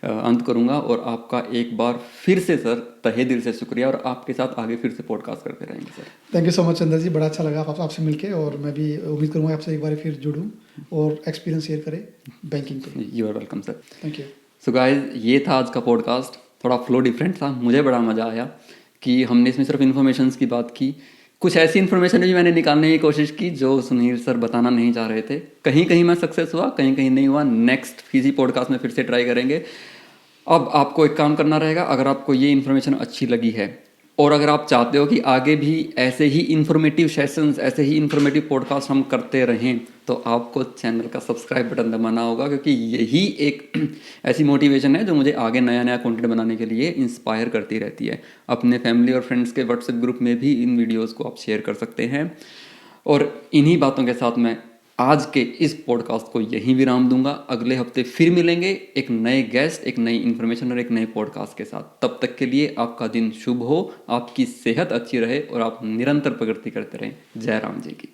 S2: अंत करूंगा, और आपका एक बार फिर से सर तहे दिल से शुक्रिया, और आपके साथ आगे फिर से पॉडकास्ट करते रहेंगे sir.
S1: Thank you so much Chandra ji, बड़ा अच्छा लगा आपसे मिलके, और मैं भी उम्मीद करूँगा आपसे एक बार फिर जुड़ूँ और एक्सपीरियंस शेयर करें बैंकिंग पे।
S2: You are welcome sir.
S1: Thank you.
S2: So guys, ये था आज का पॉडकास्ट। थोड़ा फ्लो डिफरेंट था, मुझे बड़ा मज़ा आया कि हमने इसमें सिर्फ इन्फॉर्मेशंस की बात की, कुछ ऐसी इन्फॉर्मेशन भी मैंने निकालने की कोशिश की जो सुनील सर बताना नहीं चाह रहे थे। कहीं कहीं मैं सक्सेस हुआ, कहीं कहीं नहीं हुआ। नेक्स्ट किसी पॉडकास्ट में फिर से ट्राई करेंगे। अब आपको एक काम करना रहेगा, अगर आपको ये इन्फॉर्मेशन अच्छी लगी है, और अगर आप चाहते हो कि आगे भी ऐसे ही इन्फॉर्मेटिव सेशंस, ऐसे ही इन्फॉर्मेटिव पॉडकास्ट हम करते रहें, तो आपको चैनल का सब्सक्राइब बटन दबाना होगा, क्योंकि यही एक ऐसी मोटिवेशन है जो मुझे आगे नया नया कंटेंट बनाने के लिए इंस्पायर करती रहती है। अपने फैमिली और फ्रेंड्स के व्हाट्सएप ग्रुप में भी इन वीडियोज़ को आप शेयर कर सकते हैं। और इन्हीं बातों के साथ मैं आज के इस पॉडकास्ट को यहीं विराम दूंगा। अगले हफ्ते फिर मिलेंगे एक नए गेस्ट, एक नई इन्फॉर्मेशन और एक नए पॉडकास्ट के साथ। तब तक के लिए आपका दिन शुभ हो, आपकी सेहत अच्छी रहे, और आप निरंतर प्रगति करते रहें। जय राम जी की।